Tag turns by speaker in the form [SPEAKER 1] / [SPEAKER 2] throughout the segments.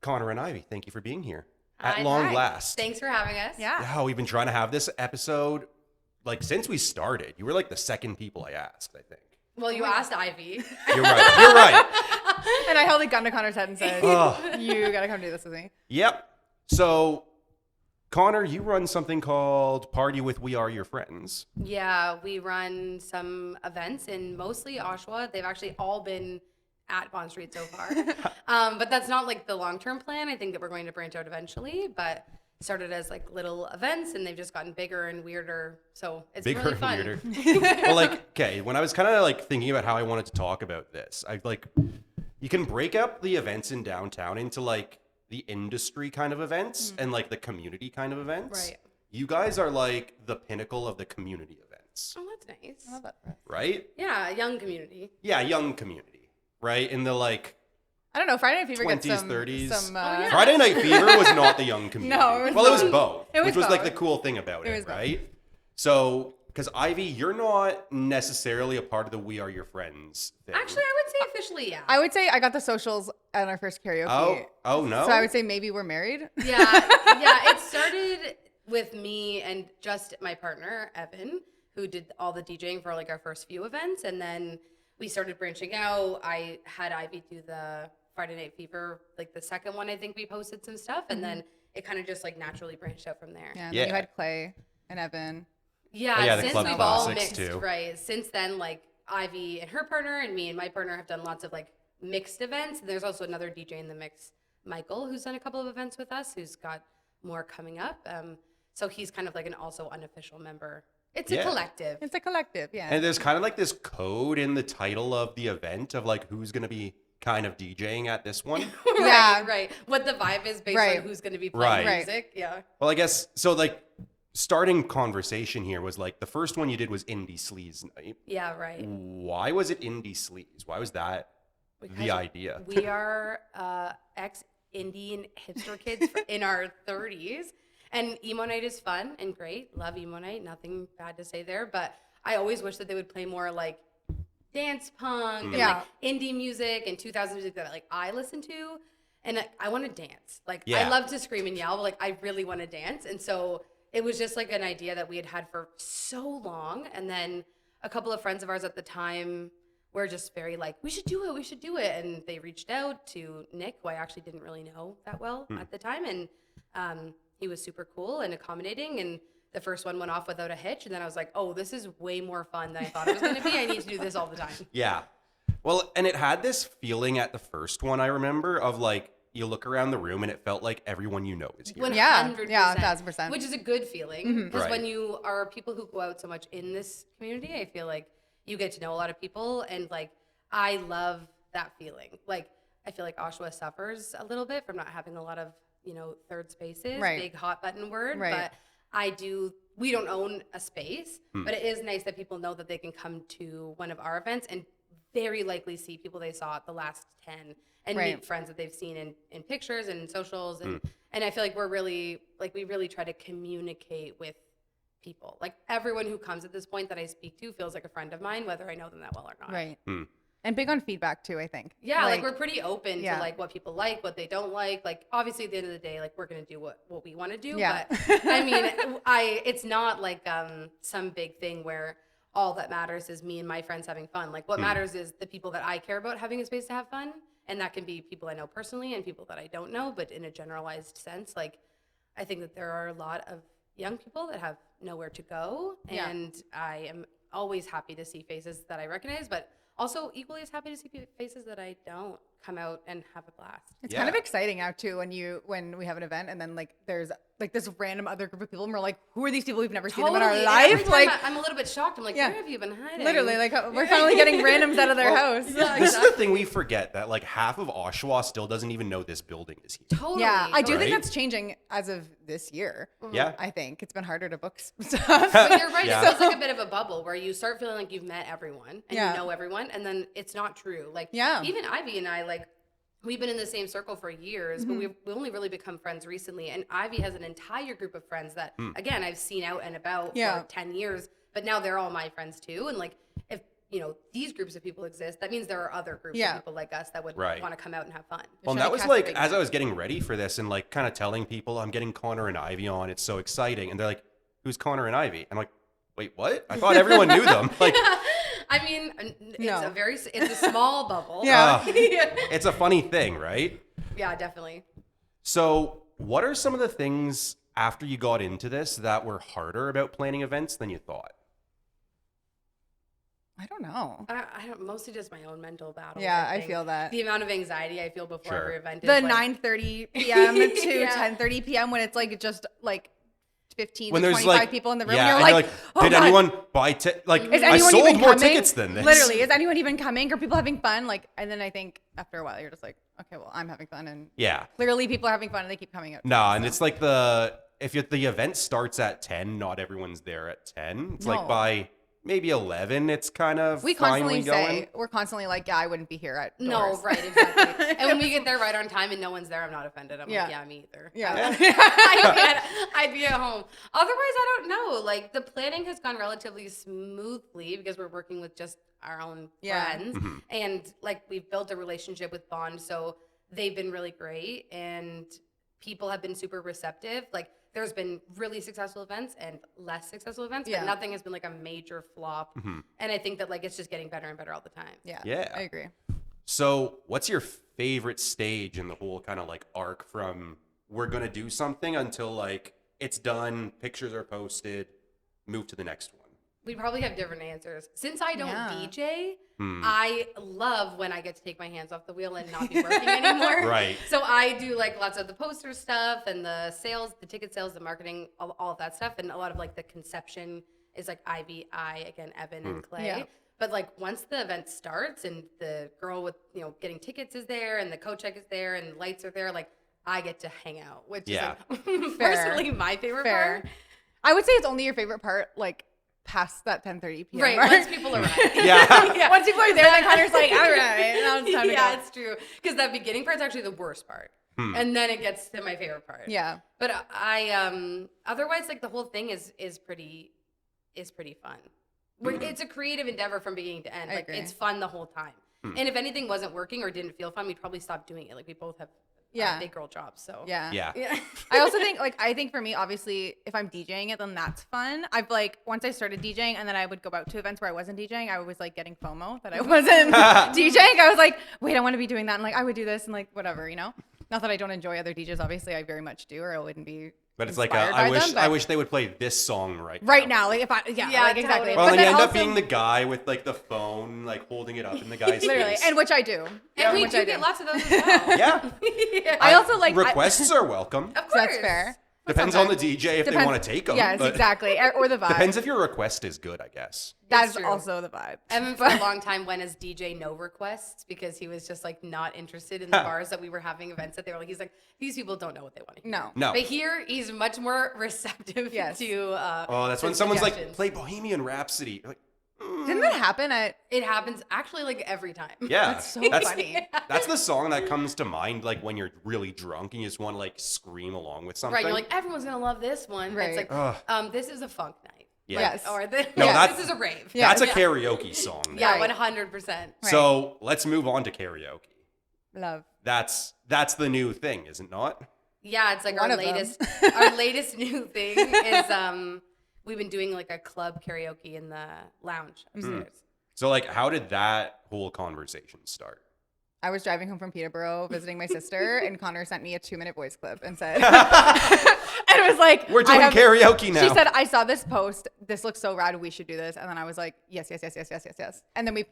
[SPEAKER 1] Connor and Ivy, thank you for being here at long last.
[SPEAKER 2] Thanks for having us.
[SPEAKER 1] Yeah, we've been trying to have this episode like since we started. You were like the second people I asked, I think.
[SPEAKER 2] Well, you asked Ivy.
[SPEAKER 1] You're right.
[SPEAKER 3] And I held a gun to Connor's head and said, you got to come do this with me.
[SPEAKER 1] Yep. So, Connor, you run something called Party with We Are Your Friends.
[SPEAKER 2] Yeah, we run some events in mostly Oshawa. They've actually all been at Bond Street so far. But that's not like the long-term plan. I think that we're going to branch out eventually, but started as like little events and they've just gotten bigger and weirder. So it's
[SPEAKER 1] Bigger
[SPEAKER 2] really fun.
[SPEAKER 1] and weirder. Well, like, okay, when I was kind of like thinking about how I wanted to talk about this, I like, you can break up the events in downtown into like the industry kind of events and like the community kind of events.
[SPEAKER 2] Right.
[SPEAKER 1] You guys are like the pinnacle of the community events.
[SPEAKER 2] Oh, that's nice.
[SPEAKER 3] I love that.
[SPEAKER 1] Right?
[SPEAKER 2] Yeah, young community.
[SPEAKER 1] Yeah, young community. Right? In the like
[SPEAKER 3] I don't know. Friday Night Fever
[SPEAKER 1] 20s,
[SPEAKER 3] gets some
[SPEAKER 1] 30s.
[SPEAKER 3] yeah.
[SPEAKER 1] Friday Night Fever was not the young community.
[SPEAKER 3] No, it was
[SPEAKER 1] well, it was
[SPEAKER 3] both.
[SPEAKER 1] both.
[SPEAKER 3] It was
[SPEAKER 1] which was like
[SPEAKER 3] both.
[SPEAKER 1] the cool thing about
[SPEAKER 3] It
[SPEAKER 1] it,
[SPEAKER 3] was both.
[SPEAKER 1] right? So, because Ivy, you're not necessarily a part of the We Are Your Friends thing.
[SPEAKER 2] Actually, I would say officially, yeah.
[SPEAKER 3] I would say I got the socials at our first karaoke.
[SPEAKER 1] Oh no.
[SPEAKER 3] So I would say maybe we're married.
[SPEAKER 2] Yeah, it started with me and just my partner, Evan, who did all the DJing for like our first few events. And then we started branching out. I had Ivy do the Friday Night Fever, like the second one, I think we posted some stuff. And then it kind of just like naturally branched out from there.
[SPEAKER 3] Yeah. And then you had Clay and Evan.
[SPEAKER 2] Yeah,
[SPEAKER 1] Oh, yeah, the
[SPEAKER 2] since
[SPEAKER 1] Club
[SPEAKER 2] we've all
[SPEAKER 1] Classics,
[SPEAKER 2] mixed,
[SPEAKER 1] too.
[SPEAKER 2] right? Since then, like Ivy and her partner and me and my partner have done lots of like mixed events. And there's also another DJ in the mix, Michael, who's done a couple of events with us, who's got more coming up. So he's kind of like an also unofficial member. It's a collective.
[SPEAKER 3] It's a collective, yeah.
[SPEAKER 1] And there's kind of like this code in the title of the event of like who's going to be kind of DJing at this one.
[SPEAKER 2] right. What the vibe is based
[SPEAKER 3] Right.
[SPEAKER 2] on who's going to be playing
[SPEAKER 1] Right.
[SPEAKER 2] music. Yeah.
[SPEAKER 1] Well, I guess, so like starting conversation here was like the first one you did was Indie Sleaze night.
[SPEAKER 2] Yeah, right.
[SPEAKER 1] Why was it Indie Sleaze? Why was that the idea?
[SPEAKER 2] We are ex-Indian hipster kids in our 30s. And emo night is fun and great. Love emo night. Nothing bad to say there. But I always wish that they would play more like dance punk and like indie music and 2000 music that like I listen to. And I want to dance. Like I love to scream and yell, but like I really want to dance. And so it was just like an idea that we had had for so long. And then a couple of friends of ours at the time were just very like, we should do it. And they reached out to Nick, who I actually didn't really know that well at the time. And he was super cool and accommodating. And the first one went off without a hitch. And then I was like, oh, this is way more fun than I thought it was going to be. I need to do this all the time.
[SPEAKER 1] Yeah. Well, and it had this feeling at the first one, I remember, of like, you look around the room and it felt like everyone you know is here.
[SPEAKER 2] 100%.
[SPEAKER 3] Yeah, 1,000%.
[SPEAKER 2] Which is a good feeling. Because
[SPEAKER 1] Right.
[SPEAKER 2] when you are people who go out so much in this community, I feel like you get to know a lot of people. And like, I love that feeling. Like, I feel like Oshawa suffers a little bit from not having a lot of, you know, third spaces,
[SPEAKER 3] Right.
[SPEAKER 2] big hot button word.
[SPEAKER 3] Right.
[SPEAKER 2] But we don't own a space, but it is nice that people know that they can come to one of our events and very likely see people they saw at the last 10 and
[SPEAKER 3] Right.
[SPEAKER 2] meet friends that they've seen in pictures and socials. And I feel like we really try to communicate with people. Like everyone who comes at this point that I speak to feels like a friend of mine, whether I know them that well or not.
[SPEAKER 3] Right. And big on feedback too, I think.
[SPEAKER 2] Yeah, like we're pretty open
[SPEAKER 3] Yeah.
[SPEAKER 2] to like what people like, what they don't like. Like obviously at the end of the day, like we're gonna do what we want to do.
[SPEAKER 3] Yeah.
[SPEAKER 2] But I mean, it's not like some big thing where all that matters is me and my friends having fun. Like what matters is the people that I care about having a space to have fun. And that can be people I know personally and people that I don't know, but in a generalized sense. Like I think that there are a lot of young people that have nowhere to go.
[SPEAKER 3] Yeah.
[SPEAKER 2] And I am always happy to see faces that I recognize, but also equally as happy to see faces that I don't come out and have a blast.
[SPEAKER 3] It's kind of exciting out too when we have an event and then like there's like this random other group of people and we're like, who are these people? We've never seen them in our
[SPEAKER 2] Every
[SPEAKER 3] life.
[SPEAKER 2] time
[SPEAKER 3] Like
[SPEAKER 2] I'm a little bit shocked. I'm like,
[SPEAKER 3] Yeah.
[SPEAKER 2] where have you been hiding?
[SPEAKER 3] literally, like we're finally getting randoms out of their house.
[SPEAKER 2] Yeah,
[SPEAKER 1] This is the thing we forget, that like half of Oshawa still doesn't even know this building is here.
[SPEAKER 2] Totally.
[SPEAKER 3] Yeah, I do
[SPEAKER 1] Right?
[SPEAKER 3] think that's changing as of this year.
[SPEAKER 1] Yeah.
[SPEAKER 3] I think it's been harder to book stuff.
[SPEAKER 2] But you're right.
[SPEAKER 1] Yeah.
[SPEAKER 2] It feels like a bit of a bubble where you start feeling like you've met everyone and
[SPEAKER 3] Yeah.
[SPEAKER 2] you know everyone, and then it's not true. Like
[SPEAKER 3] Yeah.
[SPEAKER 2] even Ivy and I, like we've been in the same circle for years, but we only really become friends recently. And Ivy has an entire group of friends that, again, I've seen out and about
[SPEAKER 3] Yeah.
[SPEAKER 2] for 10 years, but now they're all my friends too. And like, if these groups of people exist, that means there are other groups
[SPEAKER 3] Yeah.
[SPEAKER 2] of people like us that would
[SPEAKER 1] Right.
[SPEAKER 2] want to come out and have fun.
[SPEAKER 1] Well, and
[SPEAKER 3] Should I
[SPEAKER 1] that was
[SPEAKER 3] cast
[SPEAKER 1] like
[SPEAKER 3] big
[SPEAKER 1] as I
[SPEAKER 3] net?
[SPEAKER 1] was getting ready for this and like kind of telling people I'm getting Connor and Ivy on. It's so exciting, and they're like, "Who's Connor and Ivy?" I'm like, "Wait, what? I thought everyone knew them." Like,
[SPEAKER 2] I mean, it's
[SPEAKER 3] No.
[SPEAKER 2] it's a small bubble.
[SPEAKER 3] Yeah.
[SPEAKER 1] it's a funny thing, right?
[SPEAKER 2] Yeah, definitely.
[SPEAKER 1] So, what are some of the things after you got into this that were harder about planning events than you thought?
[SPEAKER 3] I don't know.
[SPEAKER 2] I don't, mostly just my own mental battles.
[SPEAKER 3] Yeah, I
[SPEAKER 2] think.
[SPEAKER 3] feel that.
[SPEAKER 2] The amount of anxiety I feel before
[SPEAKER 1] Sure.
[SPEAKER 2] every event is
[SPEAKER 3] The
[SPEAKER 2] like,
[SPEAKER 3] 9:30 p.m. to
[SPEAKER 2] Yeah.
[SPEAKER 3] 10:30 p.m. when it's like just like 15
[SPEAKER 1] When
[SPEAKER 3] to
[SPEAKER 1] there's
[SPEAKER 3] 25
[SPEAKER 1] like
[SPEAKER 3] people in the room,
[SPEAKER 1] yeah,
[SPEAKER 3] and
[SPEAKER 1] and
[SPEAKER 3] you're like, oh,
[SPEAKER 1] did
[SPEAKER 3] God.
[SPEAKER 1] anyone buy like
[SPEAKER 3] Is
[SPEAKER 1] I
[SPEAKER 3] anyone
[SPEAKER 1] sold
[SPEAKER 3] even
[SPEAKER 1] more
[SPEAKER 3] coming?
[SPEAKER 1] tickets than this.
[SPEAKER 3] Literally, is anyone even coming? Are people having fun? Like, and then I think after a while, you're just like, okay, well, I'm having fun, and
[SPEAKER 1] Yeah.
[SPEAKER 3] clearly people are having fun, and they keep coming out.
[SPEAKER 1] No, and it's like if the event starts at 10, not everyone's there at 10. It's like
[SPEAKER 3] No.
[SPEAKER 1] by maybe 11, it's kind of
[SPEAKER 3] We
[SPEAKER 1] finally
[SPEAKER 3] constantly
[SPEAKER 1] going.
[SPEAKER 3] say we're constantly like, yeah, I wouldn't be here at
[SPEAKER 2] No,
[SPEAKER 3] doors.
[SPEAKER 2] right, exactly. And when we get there right on time and no one's there, I'm not offended. I'm
[SPEAKER 3] Yeah.
[SPEAKER 2] like, yeah, me either.
[SPEAKER 3] Yeah.
[SPEAKER 2] I'd be at home. Otherwise, I don't know. Like, the planning has gone relatively smoothly because we're working with just our own
[SPEAKER 3] Yeah.
[SPEAKER 2] friends. And, like, we've built a relationship with Bond, so they've been really great. And people have been super receptive. Like, there's been really successful events and less successful events,
[SPEAKER 3] Yeah.
[SPEAKER 2] but nothing has been, like, a major flop. And I think that, like, it's just getting better and better all the time.
[SPEAKER 1] Yeah.
[SPEAKER 3] I agree.
[SPEAKER 1] So, what's your favorite stage in the whole kind of like arc from we're going to do something until like it's done, pictures are posted, move to the next one?
[SPEAKER 2] We probably have different answers. Since I don't
[SPEAKER 3] Yeah.
[SPEAKER 2] DJ, I love when I get to take my hands off the wheel and not be working anymore.
[SPEAKER 1] Right.
[SPEAKER 2] So I do like lots of the poster stuff and the sales, the ticket sales, the marketing, all of that stuff. And a lot of like the conception is like Ivy, again, Evan and Clay.
[SPEAKER 3] Yeah.
[SPEAKER 2] But like once the event starts and the girl with, getting tickets is there and the coat check is there and lights are there, like I get to hang out, which
[SPEAKER 1] Yeah.
[SPEAKER 2] is like personally my favorite part.
[SPEAKER 3] I would say it's only your favorite part, like past that 10:30 p.m.
[SPEAKER 2] Right,
[SPEAKER 3] mark.
[SPEAKER 2] once people arrive.
[SPEAKER 1] Yeah.
[SPEAKER 3] Once people are there, then Connor's like, all right, now it's time to
[SPEAKER 2] Yeah,
[SPEAKER 3] go.
[SPEAKER 2] it's true. Because that beginning part's actually the worst part. And then it gets to my favorite part.
[SPEAKER 3] Yeah.
[SPEAKER 2] But I otherwise like the whole thing is pretty fun. It's a creative endeavor from beginning to end.
[SPEAKER 3] I
[SPEAKER 2] Like
[SPEAKER 3] agree.
[SPEAKER 2] it's fun the whole time. And if anything wasn't working or didn't feel fun, we'd probably stop doing it. Like we both have
[SPEAKER 3] Yeah.
[SPEAKER 2] big girl jobs, so
[SPEAKER 3] Yeah.
[SPEAKER 1] Yeah.
[SPEAKER 3] I also think I think for me, obviously, if I'm DJing it, then that's fun. I've like once I started DJing and then I would go out to events where I wasn't DJing, I was like getting FOMO that I wasn't DJing. I was like, wait, I want to be doing that, and like I would do this and like whatever, Not that I don't enjoy other DJs, obviously, I very much do, or I wouldn't be.
[SPEAKER 1] But it's like
[SPEAKER 3] inspired
[SPEAKER 1] I
[SPEAKER 3] by
[SPEAKER 1] wish
[SPEAKER 3] them, but
[SPEAKER 1] I wish they would play this song right
[SPEAKER 3] now, like if I
[SPEAKER 2] Yeah,
[SPEAKER 3] like exactly.
[SPEAKER 2] totally.
[SPEAKER 1] Well,
[SPEAKER 3] But
[SPEAKER 1] then you end up
[SPEAKER 3] also-
[SPEAKER 1] being the guy with like the phone, like holding it up in the guy's
[SPEAKER 3] literally,
[SPEAKER 1] face.
[SPEAKER 3] and which I do.
[SPEAKER 2] And we
[SPEAKER 3] which
[SPEAKER 2] do
[SPEAKER 3] I
[SPEAKER 2] get lots of those as well.
[SPEAKER 1] Yeah.
[SPEAKER 3] I also like
[SPEAKER 1] requests are welcome.
[SPEAKER 2] Of course.
[SPEAKER 3] That's fair.
[SPEAKER 1] Depends on the DJ if they want to take them.
[SPEAKER 3] Yes, exactly, or the vibe.
[SPEAKER 1] Depends if your request is good, I guess.
[SPEAKER 3] That's
[SPEAKER 2] It's true.
[SPEAKER 3] also the vibe.
[SPEAKER 2] Evan for a long time went as DJ no requests because he was just like not interested in the bars that we were having events at. They were like, he's like, these people don't know what they want to hear.
[SPEAKER 3] No.
[SPEAKER 1] No.
[SPEAKER 2] But here he's much more receptive
[SPEAKER 3] Yes.
[SPEAKER 2] to
[SPEAKER 1] Oh, that's
[SPEAKER 2] to
[SPEAKER 1] when someone's like,
[SPEAKER 2] suggestions.
[SPEAKER 1] play Bohemian Rhapsody. You're like,
[SPEAKER 3] Didn't that happen at?
[SPEAKER 2] It happens actually like every time.
[SPEAKER 1] yeah.
[SPEAKER 3] That's so funny.
[SPEAKER 1] That's the song that comes to mind like when you're really drunk and you just want to like scream along with something.
[SPEAKER 2] Right, you're like, everyone's gonna love this one. And
[SPEAKER 3] Right.
[SPEAKER 2] It's
[SPEAKER 1] Ugh.
[SPEAKER 2] like, this is a funk night.
[SPEAKER 1] Yeah.
[SPEAKER 3] Yes.
[SPEAKER 2] Or this,
[SPEAKER 1] No,
[SPEAKER 2] this is a rave.
[SPEAKER 3] Yeah.
[SPEAKER 1] That's a karaoke song.
[SPEAKER 2] Yeah,
[SPEAKER 3] Right.
[SPEAKER 2] 100%.
[SPEAKER 1] So let's move on to karaoke.
[SPEAKER 3] Love.
[SPEAKER 1] That's the new thing, is it not?
[SPEAKER 2] Yeah, it's like
[SPEAKER 3] One
[SPEAKER 2] our
[SPEAKER 3] of them.
[SPEAKER 2] latest our latest new thing is we've been doing like a club karaoke in the lounge upstairs.
[SPEAKER 1] So like, how did that whole conversation start?
[SPEAKER 3] I was driving home from Peterborough visiting my sister, and Connor sent me a 2-minute voice clip and said, and it was like,
[SPEAKER 1] We're doing karaoke now.
[SPEAKER 3] She said, I saw this post. This looks so rad. We should do this. And then I was like, yes. And then we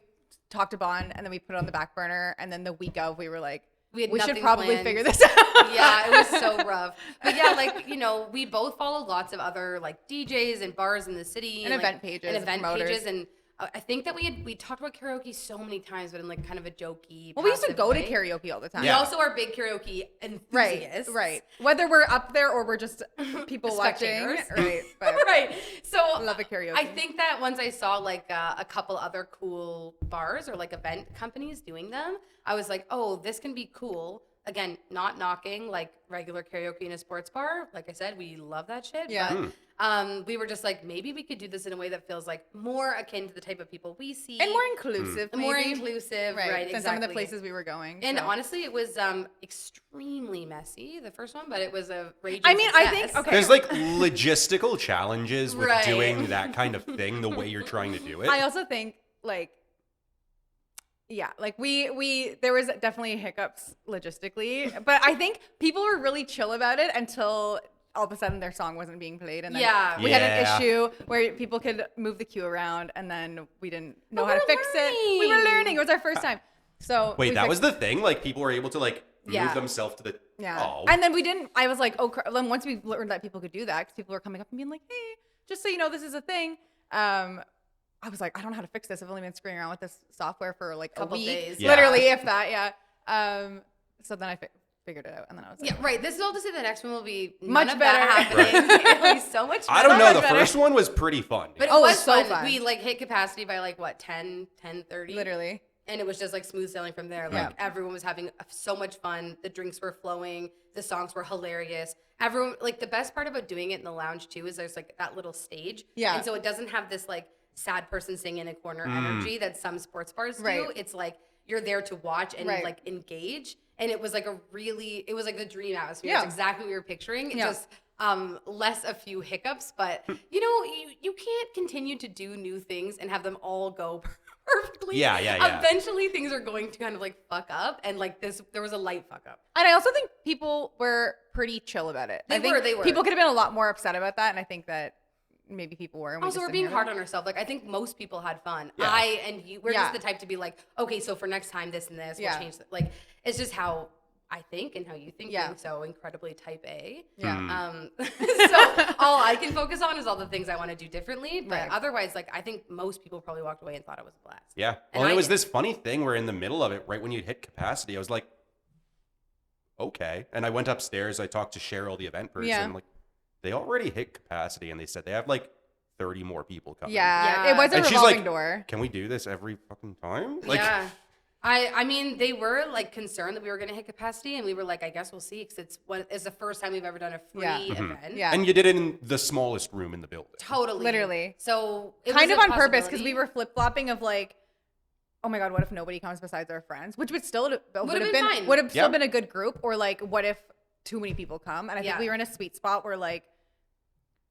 [SPEAKER 3] talked to Bond, and then we put it on the back burner. And then the week of, we were like,
[SPEAKER 2] We had
[SPEAKER 3] we should
[SPEAKER 2] nothing
[SPEAKER 3] probably
[SPEAKER 2] planned.
[SPEAKER 3] figure this out.
[SPEAKER 2] Yeah, it was so rough. But yeah, like, we both follow lots of other like DJs and bars in the city.
[SPEAKER 3] And
[SPEAKER 2] like,
[SPEAKER 3] event pages
[SPEAKER 2] And
[SPEAKER 3] and
[SPEAKER 2] event
[SPEAKER 3] promoters.
[SPEAKER 2] pages. And I think that we talked about karaoke so many times, but in like kind of a jokey,
[SPEAKER 3] Well, we used to
[SPEAKER 2] passive
[SPEAKER 3] go to
[SPEAKER 2] way.
[SPEAKER 3] karaoke all the time.
[SPEAKER 2] We
[SPEAKER 1] Yeah.
[SPEAKER 2] also are big karaoke enthusiasts.
[SPEAKER 3] Right. Whether we're up there or we're just people watching.
[SPEAKER 2] Spectators.
[SPEAKER 3] Right. But
[SPEAKER 2] Right. So
[SPEAKER 3] love a karaoke.
[SPEAKER 2] I think that once I saw like a couple other cool bars or like event companies doing them, I was like, oh, this can be cool. again, not knocking like regular karaoke in a sports bar. Like I said, we love that shit.
[SPEAKER 3] Yeah.
[SPEAKER 2] But we were just like, maybe we could do this in a way that feels like more akin to the type of people we see.
[SPEAKER 3] And more inclusive, maybe.
[SPEAKER 2] More inclusive, right?
[SPEAKER 3] Than
[SPEAKER 2] Exactly.
[SPEAKER 3] some of the places we were going.
[SPEAKER 2] And
[SPEAKER 3] so.
[SPEAKER 2] honestly, it was extremely messy, the first one, but it was a raging
[SPEAKER 3] I mean, I
[SPEAKER 2] success.
[SPEAKER 3] think, okay.
[SPEAKER 1] There's like logistical challenges with
[SPEAKER 2] Right.
[SPEAKER 1] doing that kind of thing the way you're trying to do it.
[SPEAKER 3] I also think like, yeah, like there was definitely hiccups logistically, but I think people were really chill about it until all of a sudden their song wasn't being played, and then we had an issue where people could move the queue around, and then we didn't know how to fix it. We were learning. It was our first time. So
[SPEAKER 1] wait, that was the thing? Like people were able to like move themselves to the
[SPEAKER 3] And then we didn't. I was like, then once we learned that people could do that, because people were coming up and being like, hey, just so you know, this is a thing. I was like, I don't know how to fix this. I've only been screwing around with this software for like
[SPEAKER 2] Couple
[SPEAKER 3] a week,
[SPEAKER 2] days.
[SPEAKER 3] literally, if that. Yeah. So then I figured it out, and then I was like,
[SPEAKER 2] Yeah, right. This is all to say the next one will be
[SPEAKER 3] Much
[SPEAKER 2] none of
[SPEAKER 3] better.
[SPEAKER 2] that happening. It'll be so much better.
[SPEAKER 1] I don't know. The
[SPEAKER 3] better.
[SPEAKER 1] first one was pretty fun.
[SPEAKER 2] But it
[SPEAKER 3] Oh, it
[SPEAKER 2] was
[SPEAKER 3] was so
[SPEAKER 2] fun.
[SPEAKER 3] fun.
[SPEAKER 2] We like hit capacity by like what 10:30,
[SPEAKER 3] literally.
[SPEAKER 2] and it was just like smooth sailing from there. Like
[SPEAKER 3] Yeah.
[SPEAKER 2] everyone was having so much fun. The drinks were flowing. The songs were hilarious. Everyone like the best part about doing it in the lounge too is there's like that little stage.
[SPEAKER 3] Yeah.
[SPEAKER 2] And so it doesn't have this like sad person singing in a corner energy that some sports bars do.
[SPEAKER 3] Right.
[SPEAKER 2] It's like you're there to watch and
[SPEAKER 3] Right.
[SPEAKER 2] like engage. And it was like it was like the dream atmosphere.
[SPEAKER 3] Yeah.
[SPEAKER 2] It's exactly what we were picturing. It
[SPEAKER 3] Yeah.
[SPEAKER 2] just less a few hiccups, but you know, you can't continue to do new things and have them all go perfectly.
[SPEAKER 1] Yeah.
[SPEAKER 2] Eventually things are going to kind of like fuck up, and like there was a light fuck up.
[SPEAKER 3] And I also think people were pretty chill about it.
[SPEAKER 2] They were.
[SPEAKER 3] People could have been a lot more upset about that, and I think that maybe people were. And
[SPEAKER 2] Also, we're
[SPEAKER 3] just
[SPEAKER 2] being
[SPEAKER 3] didn't
[SPEAKER 2] hard
[SPEAKER 3] hear
[SPEAKER 2] on ourselves. Like I think most people had fun.
[SPEAKER 1] Yeah.
[SPEAKER 2] I and you, we're just
[SPEAKER 3] Yeah.
[SPEAKER 2] the type to be like, okay, so for next time, this and this,
[SPEAKER 3] Yeah.
[SPEAKER 2] we'll change. Like it's just how I think and how you think.
[SPEAKER 3] Yeah.
[SPEAKER 2] Being so incredibly type A.
[SPEAKER 3] Yeah.
[SPEAKER 2] So all I can focus on is all the things I want to do differently. But
[SPEAKER 3] Right.
[SPEAKER 2] otherwise, like I think most people probably walked away and thought it was a blast.
[SPEAKER 1] Yeah.
[SPEAKER 2] And
[SPEAKER 1] Well,
[SPEAKER 2] I
[SPEAKER 1] it was
[SPEAKER 2] did.
[SPEAKER 1] this funny thing where in the middle of it, right when you hit capacity, I was like, okay. And I went upstairs. I talked to Cheryl, the event person.
[SPEAKER 3] Yeah.
[SPEAKER 1] Like, they already hit capacity, and they said they have like 30 more people coming.
[SPEAKER 3] Yeah.
[SPEAKER 2] Yeah.
[SPEAKER 3] It was a
[SPEAKER 1] And she's
[SPEAKER 3] revolving
[SPEAKER 1] like,
[SPEAKER 3] door.
[SPEAKER 1] Can we do this every fucking time? Like,
[SPEAKER 2] Yeah. I mean, they were like concerned that we were going to hit capacity, and we were like, I guess we'll see, because it's the first time we've ever done a free
[SPEAKER 3] Yeah.
[SPEAKER 2] event.
[SPEAKER 3] Yeah.
[SPEAKER 1] And you did it in the smallest room in the building.
[SPEAKER 2] Totally.
[SPEAKER 3] Literally.
[SPEAKER 2] So it
[SPEAKER 3] Kind
[SPEAKER 2] was
[SPEAKER 3] of
[SPEAKER 2] a
[SPEAKER 3] on purpose, because
[SPEAKER 2] possibility.
[SPEAKER 3] we were flip flopping of like, oh my god, what if nobody comes besides our friends? Which would still would have
[SPEAKER 2] been
[SPEAKER 3] been
[SPEAKER 2] fine.
[SPEAKER 3] would have still
[SPEAKER 1] Yeah.
[SPEAKER 3] been a good group. Or like, what if too many people come? And I think
[SPEAKER 2] Yeah.
[SPEAKER 3] we were in a sweet spot where like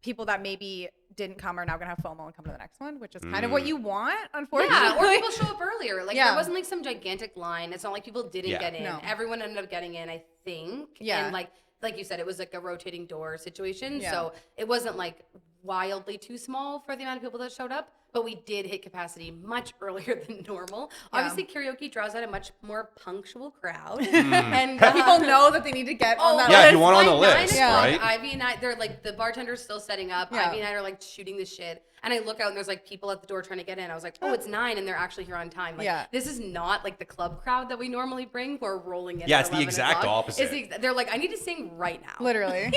[SPEAKER 3] people that maybe didn't come are now gonna have FOMO and come to the next one, which is kind of what you want, unfortunately.
[SPEAKER 2] Yeah, or people show up earlier. Like
[SPEAKER 3] Yeah.
[SPEAKER 2] there wasn't like some gigantic line. It's not like people didn't
[SPEAKER 1] Yeah.
[SPEAKER 2] get in.
[SPEAKER 3] No.
[SPEAKER 2] Everyone ended up getting in, I think.
[SPEAKER 3] Yeah.
[SPEAKER 2] And like you said, it was like a rotating door situation.
[SPEAKER 3] Yeah.
[SPEAKER 2] So it wasn't like wildly too small for the amount of people that showed up. But we did hit capacity much earlier than normal.
[SPEAKER 3] Yeah.
[SPEAKER 2] Obviously, karaoke draws out a much more punctual crowd.
[SPEAKER 1] Hmm.
[SPEAKER 2] And
[SPEAKER 3] People know that they need to get on that
[SPEAKER 1] Yeah,
[SPEAKER 3] list.
[SPEAKER 1] you want on the
[SPEAKER 2] by 9
[SPEAKER 1] list,
[SPEAKER 2] o'clock,
[SPEAKER 1] right?
[SPEAKER 2] Ivy and I, they're like the bartender's still setting up.
[SPEAKER 3] Yeah.
[SPEAKER 2] Ivy and I are like shooting the shit, and I look out and there's like people at the door trying to get in. I was like, oh, it's 9, and they're actually here on time. Like,
[SPEAKER 3] Yeah.
[SPEAKER 2] this is not like the club crowd that we normally bring who are rolling in.
[SPEAKER 1] Yeah,
[SPEAKER 2] at
[SPEAKER 1] it's the
[SPEAKER 2] 11
[SPEAKER 1] exact
[SPEAKER 2] o'clock.
[SPEAKER 1] opposite.
[SPEAKER 2] They're like, I need to sing right now.
[SPEAKER 3] Literally.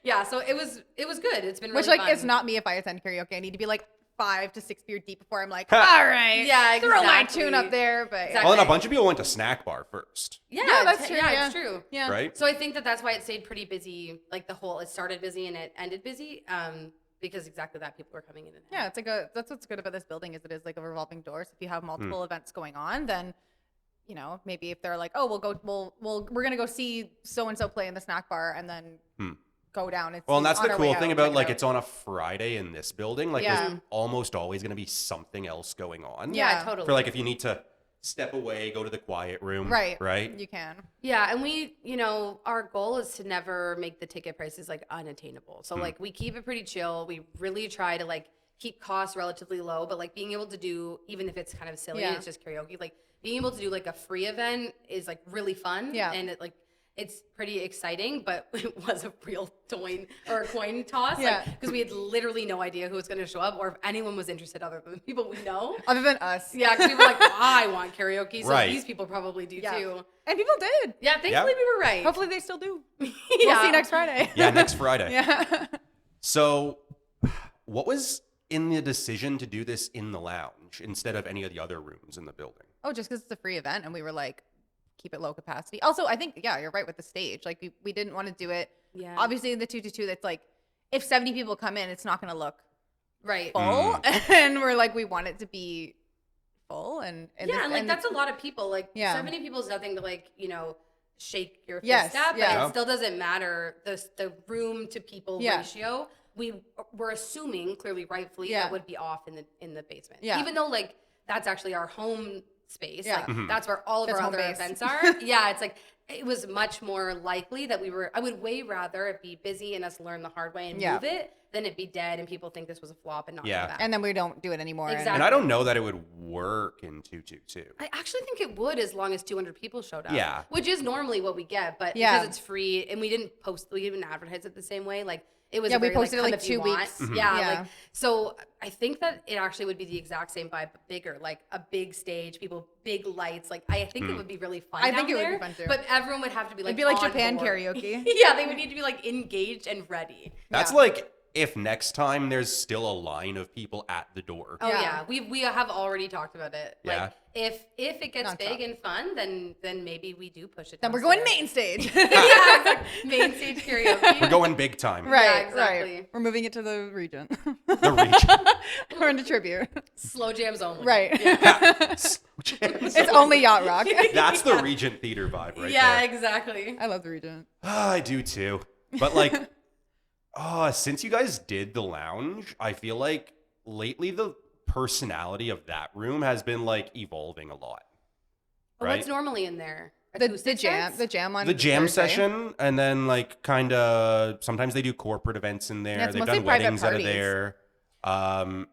[SPEAKER 2] Yeah, so it was good. It's been really
[SPEAKER 3] Which like
[SPEAKER 2] fun.
[SPEAKER 3] is not me if I attend karaoke. I need to be like 5 to 6 beer deep before I'm like, all right,
[SPEAKER 2] Yeah,
[SPEAKER 3] throw my
[SPEAKER 2] exactly.
[SPEAKER 3] tune up there. But
[SPEAKER 2] Exactly.
[SPEAKER 1] Well, and a bunch of people went to snack bar first,
[SPEAKER 2] Yeah,
[SPEAKER 3] that's true,
[SPEAKER 2] Yeah,
[SPEAKER 3] yeah.
[SPEAKER 2] it's true.
[SPEAKER 3] yeah,
[SPEAKER 1] right?
[SPEAKER 2] So I think that's why it stayed pretty busy. Like it started busy and it ended busy. Because exactly that people were coming in and out.
[SPEAKER 3] Yeah, it's like that's what's good about this building is it is like a revolving door. So if you have multiple events going on, then you know maybe if they're like, oh, we're gonna go see so and so play in the snack bar and then go down.
[SPEAKER 1] Well, and that's
[SPEAKER 3] on
[SPEAKER 1] the
[SPEAKER 3] our way
[SPEAKER 1] cool
[SPEAKER 3] out,
[SPEAKER 1] thing
[SPEAKER 3] check
[SPEAKER 1] about
[SPEAKER 3] it
[SPEAKER 1] like
[SPEAKER 3] out.
[SPEAKER 1] it's on a Friday in this building. Like
[SPEAKER 3] Yeah.
[SPEAKER 1] there's almost always going to be something else going on.
[SPEAKER 2] Yeah,
[SPEAKER 3] Yeah.
[SPEAKER 2] totally.
[SPEAKER 1] For like if you need to step away, go to the quiet room.
[SPEAKER 3] right,
[SPEAKER 1] Right.
[SPEAKER 3] You can.
[SPEAKER 2] Yeah, and we, our goal is to never make the ticket prices like unattainable. So like we keep it pretty chill. We really try to like keep costs relatively low, but like being able to do, even if it's kind of silly,
[SPEAKER 3] Yeah.
[SPEAKER 2] it's just karaoke, like being able to do like a free event is like really fun.
[SPEAKER 3] Yeah.
[SPEAKER 2] And it's pretty exciting, but it was a real coin toss.
[SPEAKER 3] Yeah.
[SPEAKER 2] Because we had literally no idea who was going to show up or if anyone was interested other than the people we know.
[SPEAKER 3] Other than us.
[SPEAKER 2] Yeah, because we were like, I want karaoke, so
[SPEAKER 1] Right.
[SPEAKER 2] these people probably do
[SPEAKER 3] Yeah.
[SPEAKER 2] too.
[SPEAKER 3] And people did.
[SPEAKER 2] Yeah, thankfully we were right.
[SPEAKER 3] Hopefully they still do. We'll
[SPEAKER 2] Yeah.
[SPEAKER 3] see you next Friday.
[SPEAKER 1] Yeah, next Friday.
[SPEAKER 3] yeah.
[SPEAKER 1] So, what was in the decision to do this in the lounge instead of any of the other rooms in the building?
[SPEAKER 3] Oh, just because it's a free event, and we were like, keep it low capacity. Also, I think you're right with the stage. Like we didn't want to do it.
[SPEAKER 2] Yeah.
[SPEAKER 3] Obviously, the 222. That's like if 70 people come in, it's not going to look
[SPEAKER 2] right.
[SPEAKER 3] full, and we're like we want it to be full and
[SPEAKER 2] that's a lot of people. Like 70 people is nothing to like shake your fist at, but it still doesn't matter the room to people ratio. We're assuming clearly, rightfully, that would be off in the basement. Yeah. Even though like that's actually our home space. Yeah. Like that's where all of our other events are. Yeah. It's like it was much more likely that I would way rather it be busy and us learn the hard way and move it than it be dead and people think this was a flop and not come back.
[SPEAKER 3] And then we don't do it anymore.
[SPEAKER 2] Exactly.
[SPEAKER 1] And I don't know that it would work in 222.
[SPEAKER 2] I actually think it would as long as 200 people showed up.
[SPEAKER 1] Yeah.
[SPEAKER 2] Which is normally what we get, but because it's free and we didn't advertise it the same way, like it was
[SPEAKER 3] we posted
[SPEAKER 2] like,
[SPEAKER 3] it like 2 weeks.
[SPEAKER 2] Mm-hmm. Like so I think that it actually would be the exact same vibe, but bigger, like a big stage, people, big lights. Like I think it would be really fun.
[SPEAKER 3] I think it
[SPEAKER 2] would
[SPEAKER 3] be fun too.
[SPEAKER 2] But everyone would have to be like,
[SPEAKER 3] it'd be like Japan karaoke.
[SPEAKER 2] Yeah, they would need to be like engaged and ready.
[SPEAKER 1] That's like if next time there's still a line of people at the door.
[SPEAKER 2] Oh yeah, we have already talked about it.
[SPEAKER 1] Yeah.
[SPEAKER 2] Like if it gets big and fun, then maybe we do push it.
[SPEAKER 3] Then we're going main stage.
[SPEAKER 2] Main stage karaoke.
[SPEAKER 1] We're going big time.
[SPEAKER 3] Right,
[SPEAKER 2] yeah, exactly.
[SPEAKER 3] Right. We're moving it to the region.
[SPEAKER 1] The region.
[SPEAKER 3] We're into tribute.
[SPEAKER 2] Slow jams only.
[SPEAKER 3] Right.
[SPEAKER 1] Yeah. Slow jams.
[SPEAKER 3] It's only yacht rock.
[SPEAKER 1] That's the Regent Theater vibe right there.
[SPEAKER 2] Yeah, exactly.
[SPEAKER 3] I love the Regent.
[SPEAKER 1] I do too. But like, since you guys did the lounge, I feel like lately the personality of that room has been like evolving a lot. Right?
[SPEAKER 2] What's normally in there?
[SPEAKER 3] The jam on
[SPEAKER 1] the jam
[SPEAKER 3] Thursday.
[SPEAKER 1] session, and then like kind of sometimes they do corporate events in there. They've done weddings out of there.
[SPEAKER 2] True.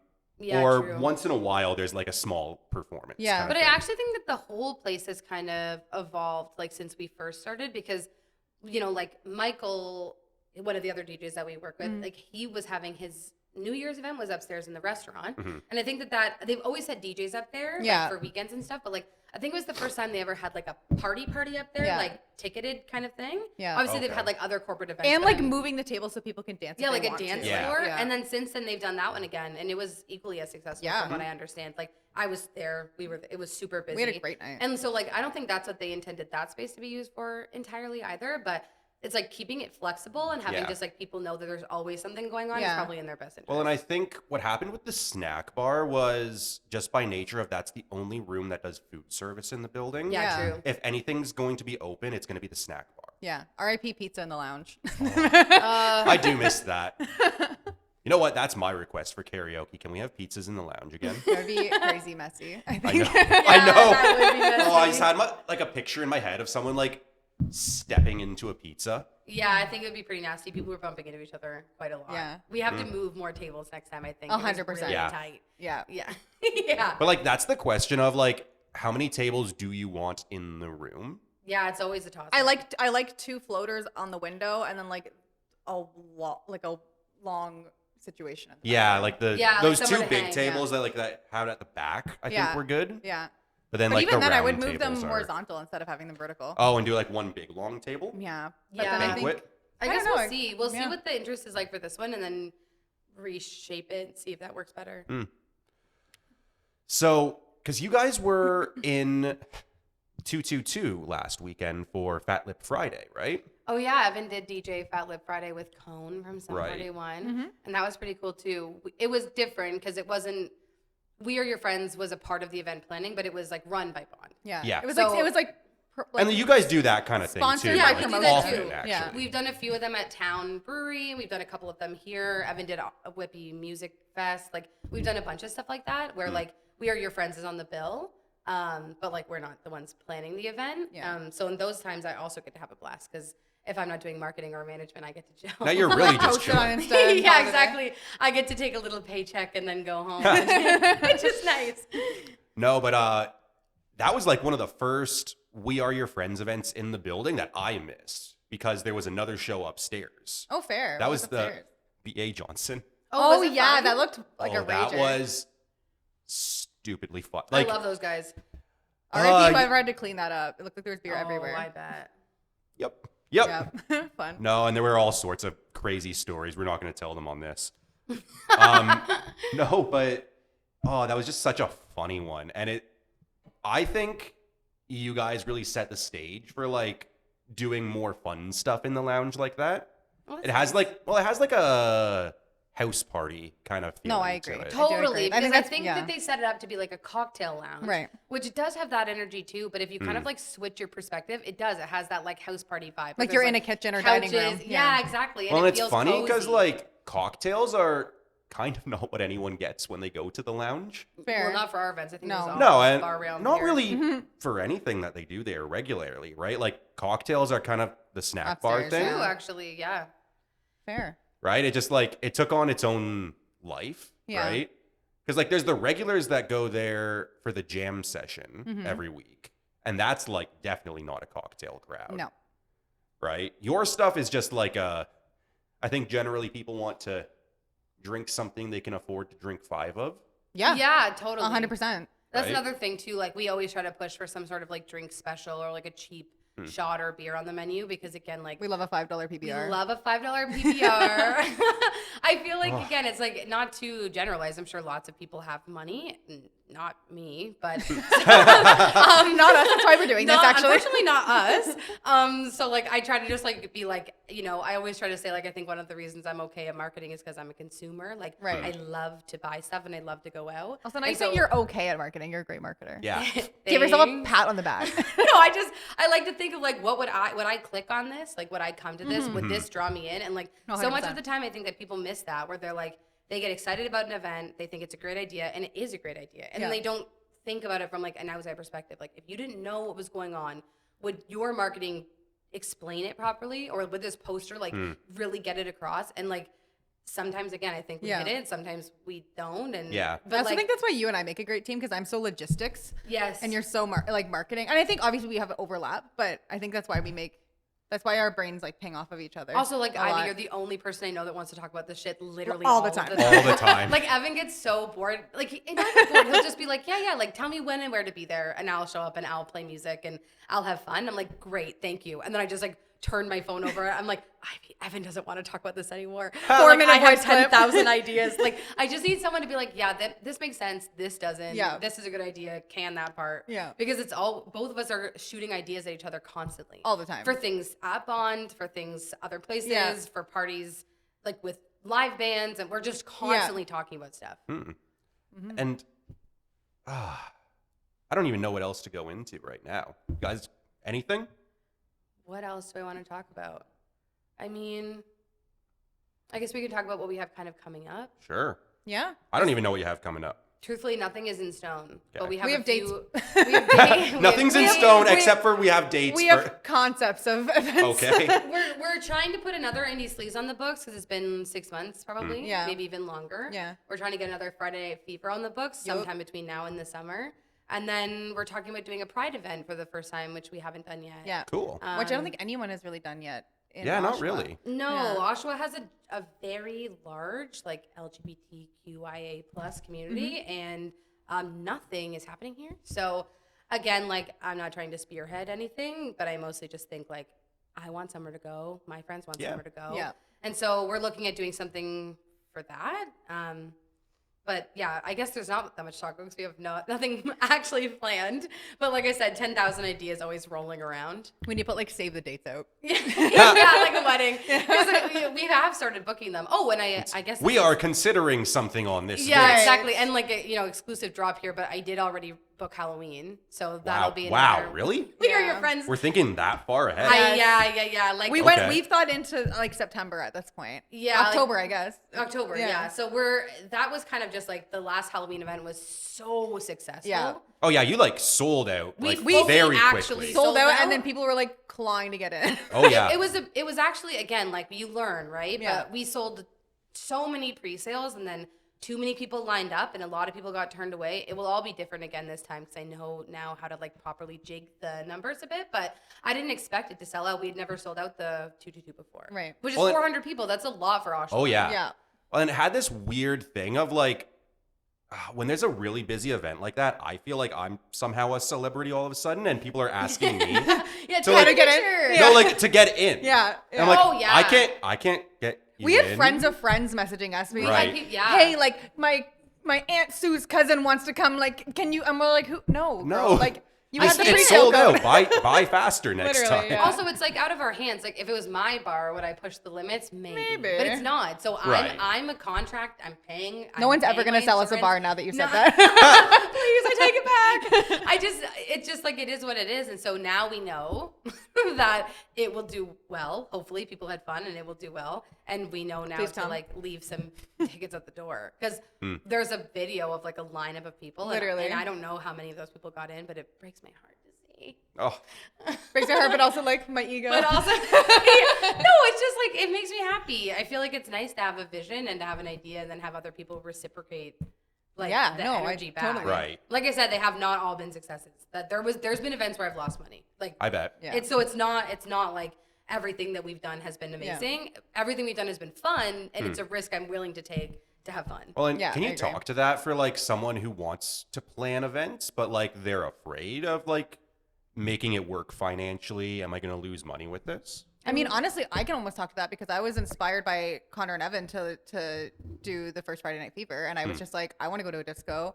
[SPEAKER 1] Once in a while there's like a small performance.
[SPEAKER 3] Yeah.
[SPEAKER 2] But I actually think that the whole place has kind of evolved like since we first started because like Michael, one of the other DJs that we work with, like he was having his New Year's event was upstairs in the restaurant. And I think that they've always had DJs up there like, for weekends and stuff, but like I think it was the first time they ever had like a party up there, like ticketed kind of thing. Yeah. Obviously they've had like other corporate events.
[SPEAKER 3] And like moving the table so people can dance.
[SPEAKER 2] Yeah, like a dance floor.
[SPEAKER 3] Yeah.
[SPEAKER 2] And then since then they've done that one again and it was equally as successful from what I understand. Like I was there, it was super busy.
[SPEAKER 3] We had a great night.
[SPEAKER 2] And so like I don't think that's what they intended that space to be used for entirely either, but it's like keeping it flexible and having just like people know that there's always something going on is probably in their best interest.
[SPEAKER 1] Well, and I think what happened with the snack bar was just by nature of that's the only room that does food service in the building.
[SPEAKER 2] Yeah, true.
[SPEAKER 1] If anything's going to be open, it's going to be the snack bar.
[SPEAKER 3] Yeah. R.I.P. pizza in the lounge.
[SPEAKER 1] I do miss that. You know what? That's my request for karaoke. Can we have pizzas in the lounge again?
[SPEAKER 3] That would be crazy messy, I think.
[SPEAKER 1] I know. I know.
[SPEAKER 2] That would be messy.
[SPEAKER 1] I just had like a picture in my head of someone like stepping into a pizza.
[SPEAKER 2] Yeah, I think it would be pretty nasty. People were bumping into each other quite a lot. Yeah. We have to move more tables next time, I think.
[SPEAKER 3] 100%.
[SPEAKER 2] Really tight.
[SPEAKER 3] Yeah.
[SPEAKER 2] Yeah. Yeah.
[SPEAKER 1] But like that's the question of like how many tables do you want in the room?
[SPEAKER 2] Yeah, it's always a toss.
[SPEAKER 3] I like 2 floaters on the window and then like a long situation.
[SPEAKER 1] Yeah, like those
[SPEAKER 2] like
[SPEAKER 1] 2
[SPEAKER 2] to
[SPEAKER 1] big
[SPEAKER 2] hang,
[SPEAKER 1] tables that have it at the back, I think were good.
[SPEAKER 3] Yeah.
[SPEAKER 1] But then
[SPEAKER 3] But
[SPEAKER 1] like
[SPEAKER 3] even
[SPEAKER 1] the
[SPEAKER 3] then, I
[SPEAKER 1] round
[SPEAKER 3] would move them
[SPEAKER 1] tables are-
[SPEAKER 3] horizontal instead of having them vertical.
[SPEAKER 1] Oh, and do like one big long table?
[SPEAKER 3] Yeah.
[SPEAKER 2] But
[SPEAKER 3] then I think
[SPEAKER 1] Banquet?
[SPEAKER 2] I
[SPEAKER 3] I
[SPEAKER 2] guess
[SPEAKER 3] don't know.
[SPEAKER 2] we'll see. We'll see what the interest is like for this one and then reshape it and see if that works better.
[SPEAKER 1] So, because you guys were in 222 last weekend for Fat Lip Friday, right?
[SPEAKER 2] Oh yeah, Evan did DJ Fat Lip Friday with Cone from Summer
[SPEAKER 1] Right.
[SPEAKER 2] Party One, and that was pretty cool too. It was different because it wasn't We Are Your Friends was a part of the event planning, but it was like run by Bond.
[SPEAKER 3] Yeah.
[SPEAKER 1] Yeah.
[SPEAKER 3] It was
[SPEAKER 2] So-
[SPEAKER 3] like
[SPEAKER 1] And then you guys do that kind of thing
[SPEAKER 3] Sponsored
[SPEAKER 1] too.
[SPEAKER 3] by
[SPEAKER 2] Yeah,
[SPEAKER 1] like,
[SPEAKER 2] we do that
[SPEAKER 1] often,
[SPEAKER 2] too.
[SPEAKER 1] actually.
[SPEAKER 3] Yeah.
[SPEAKER 2] We've done a few of them at Town Brewery. We've done a couple of them here. Evan did a Whippy Music Fest. Like we've done a bunch of stuff like that where like We Are Your Friends is on the bill, but like we're not the ones planning the event.
[SPEAKER 3] Yeah.
[SPEAKER 2] So in those times, I also get to have a blast because if I'm not doing marketing or management, I get to chill.
[SPEAKER 1] Now you're really just
[SPEAKER 3] post it on
[SPEAKER 1] chilling.
[SPEAKER 3] Insta. and
[SPEAKER 2] Yeah,
[SPEAKER 3] holiday.
[SPEAKER 2] exactly. I get to take a little paycheck and then go home, which is nice.
[SPEAKER 1] No, but that was like one of the first We Are Your Friends events in the building that I missed because there was another show upstairs.
[SPEAKER 3] Oh, fair.
[SPEAKER 1] That
[SPEAKER 3] What
[SPEAKER 1] was the
[SPEAKER 3] upstairs?
[SPEAKER 1] B.A. Johnson.
[SPEAKER 3] Oh,
[SPEAKER 2] was it
[SPEAKER 3] yeah.
[SPEAKER 2] fun?
[SPEAKER 3] That looked like a
[SPEAKER 1] that
[SPEAKER 3] rager.
[SPEAKER 1] was stupidly fun.
[SPEAKER 2] I
[SPEAKER 1] Like,
[SPEAKER 2] love those guys.
[SPEAKER 3] R.I.P. whoever had to clean that up. It looked like there was beer
[SPEAKER 2] Oh,
[SPEAKER 3] everywhere.
[SPEAKER 2] I bet.
[SPEAKER 1] Yep.
[SPEAKER 3] Yeah. Fun.
[SPEAKER 1] No, and there were all sorts of crazy stories. We're not going to tell them on this. No, but that was just such a funny one. And I think, you guys really set the stage for like doing more fun stuff in the lounge like that.
[SPEAKER 2] Well,
[SPEAKER 1] It has like a house party kind of feeling.
[SPEAKER 3] No, I agree.
[SPEAKER 1] To it.
[SPEAKER 2] Totally,
[SPEAKER 3] I
[SPEAKER 2] because I
[SPEAKER 3] think
[SPEAKER 2] think
[SPEAKER 3] that's-
[SPEAKER 2] that they set it up to be like a cocktail lounge,
[SPEAKER 3] Right.
[SPEAKER 2] Which does have that energy too. But if you kind of like switch your perspective, it does. It has that like house party vibe.
[SPEAKER 3] Like you're in a kitchen or dining room.
[SPEAKER 2] Yeah, exactly. And
[SPEAKER 1] Well,
[SPEAKER 2] it
[SPEAKER 1] it's
[SPEAKER 2] feels
[SPEAKER 1] funny because
[SPEAKER 2] cozy.
[SPEAKER 1] like cocktails are kind of not what anyone gets when they go to the lounge.
[SPEAKER 3] Fair.
[SPEAKER 2] Well, not for our events. I think
[SPEAKER 3] No.
[SPEAKER 2] there's
[SPEAKER 1] No,
[SPEAKER 2] a
[SPEAKER 1] and
[SPEAKER 2] bar around
[SPEAKER 1] not
[SPEAKER 2] here.
[SPEAKER 1] really for anything that they do there regularly, right? Like cocktails are kind of the snack bar
[SPEAKER 3] Upstairs,
[SPEAKER 1] thing,
[SPEAKER 2] True,
[SPEAKER 3] Yeah.
[SPEAKER 2] actually, yeah.
[SPEAKER 3] Fair.
[SPEAKER 1] right? It just like it took on its own life,
[SPEAKER 3] Yeah.
[SPEAKER 1] right? Because like there's the regulars that go there for the jam session every week, and that's like definitely not a cocktail crowd.
[SPEAKER 3] No.
[SPEAKER 1] Right? Your stuff is just like I think generally people want to drink something they can afford to drink 5 of.
[SPEAKER 3] Yeah.
[SPEAKER 2] Yeah, totally.
[SPEAKER 3] 100%.
[SPEAKER 2] That's
[SPEAKER 1] Right?
[SPEAKER 2] another thing too. Like we always try to push for some sort of like drink special or like a cheap shot or beer on the menu because again, like
[SPEAKER 3] We love a $5
[SPEAKER 2] we
[SPEAKER 3] PBR.
[SPEAKER 2] love a $5 PBR. I feel like again, it's like not to generalize. I'm sure lots of people have money, not me, but
[SPEAKER 3] Not us. That's why we're doing this, actually.
[SPEAKER 2] unfortunately not us. So like I try to just like be like, you know, I always try to say like I think one of the reasons I'm okay at marketing is because I'm a consumer. Like
[SPEAKER 3] Right.
[SPEAKER 2] I love to buy stuff and I love to go out.
[SPEAKER 3] Also, now
[SPEAKER 2] And
[SPEAKER 3] you say
[SPEAKER 2] so-
[SPEAKER 3] you're okay at marketing. You're a great marketer.
[SPEAKER 1] Yeah.
[SPEAKER 3] Give yourself a
[SPEAKER 2] Thanks.
[SPEAKER 3] pat on the back.
[SPEAKER 2] No, I like to think of like what would I click on this? Like would I come to this? Would this draw me in? And like
[SPEAKER 3] No,
[SPEAKER 2] so much
[SPEAKER 3] 100%.
[SPEAKER 2] of the time I think that people miss that where they're like they get excited about an event, they think it's a great idea, and it is a great idea. And
[SPEAKER 3] Yeah.
[SPEAKER 2] they don't think about it from like an outside perspective. Like if you didn't know what was going on, would your marketing explain it properly? Or would this poster like really get it across? And like sometimes again I think we
[SPEAKER 3] Yeah.
[SPEAKER 2] hit it, sometimes we don't. And
[SPEAKER 1] Yeah.
[SPEAKER 2] but
[SPEAKER 3] I also
[SPEAKER 2] like,
[SPEAKER 3] think that's why you and I make a great team because I'm so logistics
[SPEAKER 2] yes.
[SPEAKER 3] and you're so like marketing. And I think obviously we have an overlap, but I think that's why our brains like ping off of each other.
[SPEAKER 2] Also, like,
[SPEAKER 3] a
[SPEAKER 2] Ivy,
[SPEAKER 3] lot.
[SPEAKER 2] you're the only person I know that wants to talk about this shit literally
[SPEAKER 3] All the time.
[SPEAKER 1] All the time.
[SPEAKER 2] Like, Evan gets so bored. Like, he not get bored. He'll just be like, yeah, like, tell me when and where to be there. And I'll show up and I'll play music and I'll have fun. I'm like, great, thank you. And then I just, like, turn my phone over. I'm like, Ivy, Evan doesn't want to talk about this anymore.
[SPEAKER 3] 4-minute
[SPEAKER 2] I have
[SPEAKER 3] voice clip.
[SPEAKER 2] 10,000 ideas. Like, I just need someone to be like, yeah, this makes sense. This doesn't.
[SPEAKER 3] Yeah.
[SPEAKER 2] This is a good idea. Can that part.
[SPEAKER 3] Yeah.
[SPEAKER 2] Because it's both of us are shooting ideas at each other constantly.
[SPEAKER 3] All the time.
[SPEAKER 2] For things at Bond, for things other places,
[SPEAKER 3] Yeah.
[SPEAKER 2] for parties like with live bands, and we're just constantly talking about stuff.
[SPEAKER 1] And I don't even know what else to go into right now. Guys, anything?
[SPEAKER 2] What else do I want to talk about? I mean, I guess we could talk about what we have kind of coming up.
[SPEAKER 1] Sure.
[SPEAKER 3] Yeah.
[SPEAKER 1] I don't even know what you have coming up.
[SPEAKER 2] Truthfully, nothing is in stone, but
[SPEAKER 1] Okay.
[SPEAKER 2] we have
[SPEAKER 3] We
[SPEAKER 2] a
[SPEAKER 3] have dates.
[SPEAKER 2] few. We have dates.
[SPEAKER 1] Nothing's in stone except for we have dates
[SPEAKER 3] We
[SPEAKER 1] for.
[SPEAKER 3] have concepts of events.
[SPEAKER 1] Okay.
[SPEAKER 2] We're trying to put another Indie Sleaze on the books because it's been 6 months probably,
[SPEAKER 3] Yeah.
[SPEAKER 2] maybe even longer.
[SPEAKER 3] Yeah.
[SPEAKER 2] We're trying to get another Friday Night Fever on the books
[SPEAKER 3] Yup.
[SPEAKER 2] sometime between now and the summer. And then we're talking about doing a Pride event for the first time, which we haven't done yet.
[SPEAKER 3] Yeah.
[SPEAKER 1] Cool.
[SPEAKER 3] Which I don't think anyone has really done yet. In
[SPEAKER 1] Yeah, not
[SPEAKER 3] Oshawa.
[SPEAKER 1] really.
[SPEAKER 2] No,
[SPEAKER 3] Yeah.
[SPEAKER 2] Oshawa has a very large like LGBTQIA plus community, and nothing is happening here. So again, like I'm not trying to spearhead anything, but I mostly just think like I want somewhere to go. My friends want
[SPEAKER 1] Yeah.
[SPEAKER 2] somewhere to go.
[SPEAKER 3] Yeah.
[SPEAKER 2] And so we're looking at doing something for that. But yeah, I guess there's not that much to talk about because we have nothing actually planned. But like I said, 10,000 ideas always rolling around.
[SPEAKER 3] We need to put like save the dates out.
[SPEAKER 2] Yeah, like a wedding. Because we have started booking them. Oh, and I guess
[SPEAKER 1] We are considering something on this
[SPEAKER 2] yeah,
[SPEAKER 1] list.
[SPEAKER 2] exactly. And like a, exclusive drop here, but I did already book Halloween, so that'll
[SPEAKER 1] Wow.
[SPEAKER 2] be
[SPEAKER 1] Wow,
[SPEAKER 2] another.
[SPEAKER 1] really?
[SPEAKER 2] We are your
[SPEAKER 3] Yeah.
[SPEAKER 2] friends.
[SPEAKER 1] We're thinking that far ahead.
[SPEAKER 2] Yeah. Like
[SPEAKER 1] Okay.
[SPEAKER 3] We've thought into like September at this point.
[SPEAKER 2] Yeah, like-
[SPEAKER 3] October, I guess.
[SPEAKER 2] October, yeah. So that was kind of just like the last Halloween event was so successful.
[SPEAKER 3] Yeah.
[SPEAKER 1] Oh yeah, you like sold out
[SPEAKER 2] We
[SPEAKER 1] like
[SPEAKER 2] fully
[SPEAKER 1] very
[SPEAKER 2] actually
[SPEAKER 1] quickly.
[SPEAKER 3] Sold out,
[SPEAKER 2] out.
[SPEAKER 3] and then people were like clawing to get in.
[SPEAKER 1] Oh yeah.
[SPEAKER 2] It was actually again like you learn, right?
[SPEAKER 3] Yeah.
[SPEAKER 2] But we sold so many pre-sales and then too many people lined up and a lot of people got turned away. It will all be different again this time because I know now how to like properly jig the numbers a bit, but I didn't expect it to sell out. We had never sold out the 222 before.
[SPEAKER 3] Right.
[SPEAKER 2] Which is
[SPEAKER 1] Well,
[SPEAKER 2] 400 people. That's a lot for Oshawa.
[SPEAKER 1] Oh yeah.
[SPEAKER 3] Yeah.
[SPEAKER 1] And it had this weird thing of like when there's a really busy event like that, I feel like I'm somehow a celebrity all of a sudden, and people are asking me,
[SPEAKER 2] Yeah,
[SPEAKER 1] So,
[SPEAKER 2] take
[SPEAKER 1] like-
[SPEAKER 2] a
[SPEAKER 3] Get in?
[SPEAKER 2] picture.
[SPEAKER 3] Yeah.
[SPEAKER 1] no, like to get in.
[SPEAKER 3] Yeah.
[SPEAKER 1] And I'm like,
[SPEAKER 2] Oh, yeah.
[SPEAKER 1] I can't get. You
[SPEAKER 3] We had
[SPEAKER 1] in.
[SPEAKER 3] friends of friends messaging us being
[SPEAKER 1] Right.
[SPEAKER 3] like,
[SPEAKER 2] Yeah.
[SPEAKER 3] "Hey, like my Aunt Sue's cousin wants to come. Like, can you?" And we're like, "Who? No,
[SPEAKER 1] No.
[SPEAKER 3] bro. Like, You had the
[SPEAKER 1] It's
[SPEAKER 3] pre-sale
[SPEAKER 1] sold
[SPEAKER 3] code.
[SPEAKER 1] out. Buy faster next
[SPEAKER 3] Literally,
[SPEAKER 1] time.
[SPEAKER 3] yeah.
[SPEAKER 2] Also, it's like out of our hands. Like if it was my bar, would I push the limits? Maybe.
[SPEAKER 3] Maybe.
[SPEAKER 2] But it's not. So
[SPEAKER 1] Right.
[SPEAKER 2] I'm a contract. I'm paying.
[SPEAKER 3] No one's ever
[SPEAKER 2] going
[SPEAKER 3] gonna
[SPEAKER 2] to
[SPEAKER 3] sell us a bar now that you said
[SPEAKER 2] No.
[SPEAKER 3] that. Please, I take it back.
[SPEAKER 2] It's just like it is what it is. And so now we know that it will do well. Hopefully people had fun and it will do well. And we know now
[SPEAKER 3] Please
[SPEAKER 2] to
[SPEAKER 3] come.
[SPEAKER 2] like leave some tickets at the door. Because there's a video of like a lineup of people.
[SPEAKER 3] Literally.
[SPEAKER 2] And I don't know how many of those people got in, but it breaks my heart to see.
[SPEAKER 1] Oh,
[SPEAKER 3] Breaks my heart, but also like my ego.
[SPEAKER 2] But also, no, it's just like, it makes me happy. I feel like it's nice to have a vision and to have an idea and then have other people reciprocate like
[SPEAKER 3] Yeah,
[SPEAKER 2] the
[SPEAKER 3] no, I
[SPEAKER 2] energy back.
[SPEAKER 3] totally-
[SPEAKER 1] right.
[SPEAKER 2] Like I said, they have not all been successes. That there's been events where I've lost money. Like
[SPEAKER 1] I bet.
[SPEAKER 3] Yeah.
[SPEAKER 2] it's not like everything that we've done has been amazing. Everything we've done has been fun, and it's a risk I'm willing to take to have fun.
[SPEAKER 1] Well, and
[SPEAKER 3] Yeah,
[SPEAKER 1] can
[SPEAKER 3] I
[SPEAKER 1] you
[SPEAKER 3] agree.
[SPEAKER 1] talk to that for like someone who wants to plan events, but like they're afraid of like making it work financially? Am I going to lose money with this?
[SPEAKER 3] I mean, honestly, I can almost talk to that because I was inspired by Connor and Evan to do the first Friday Night Fever, and I was just like, I want to go to a disco.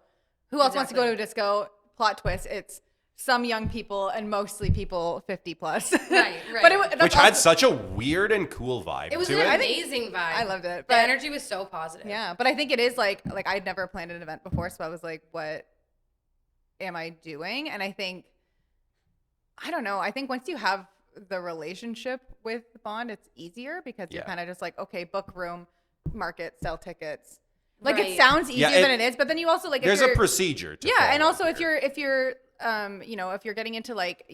[SPEAKER 3] Who else wants to go to a disco? Plot twist: it's some young people and mostly people 50 plus.
[SPEAKER 2] Right.
[SPEAKER 3] But that's
[SPEAKER 1] Which had
[SPEAKER 3] also-
[SPEAKER 1] such a weird and cool vibe
[SPEAKER 2] It was
[SPEAKER 1] to
[SPEAKER 2] an
[SPEAKER 1] it.
[SPEAKER 2] amazing vibe.
[SPEAKER 3] I loved it,
[SPEAKER 2] The
[SPEAKER 3] but-
[SPEAKER 2] energy was so positive.
[SPEAKER 3] yeah. But I think it is like I'd never planned an event before, so I was like, what am I doing? And I think I don't know. I think once you have the relationship with Bond, it's easier because you're
[SPEAKER 1] Yeah.
[SPEAKER 3] kind of just like, okay, book room, market, sell tickets. Like
[SPEAKER 2] Right.
[SPEAKER 3] it sounds easier
[SPEAKER 1] Yeah,
[SPEAKER 3] than it is, but then you also like if
[SPEAKER 1] There's a
[SPEAKER 3] you're-
[SPEAKER 1] procedure to
[SPEAKER 3] yeah, and
[SPEAKER 1] follow
[SPEAKER 3] also if
[SPEAKER 1] here.
[SPEAKER 3] you're if you're getting into like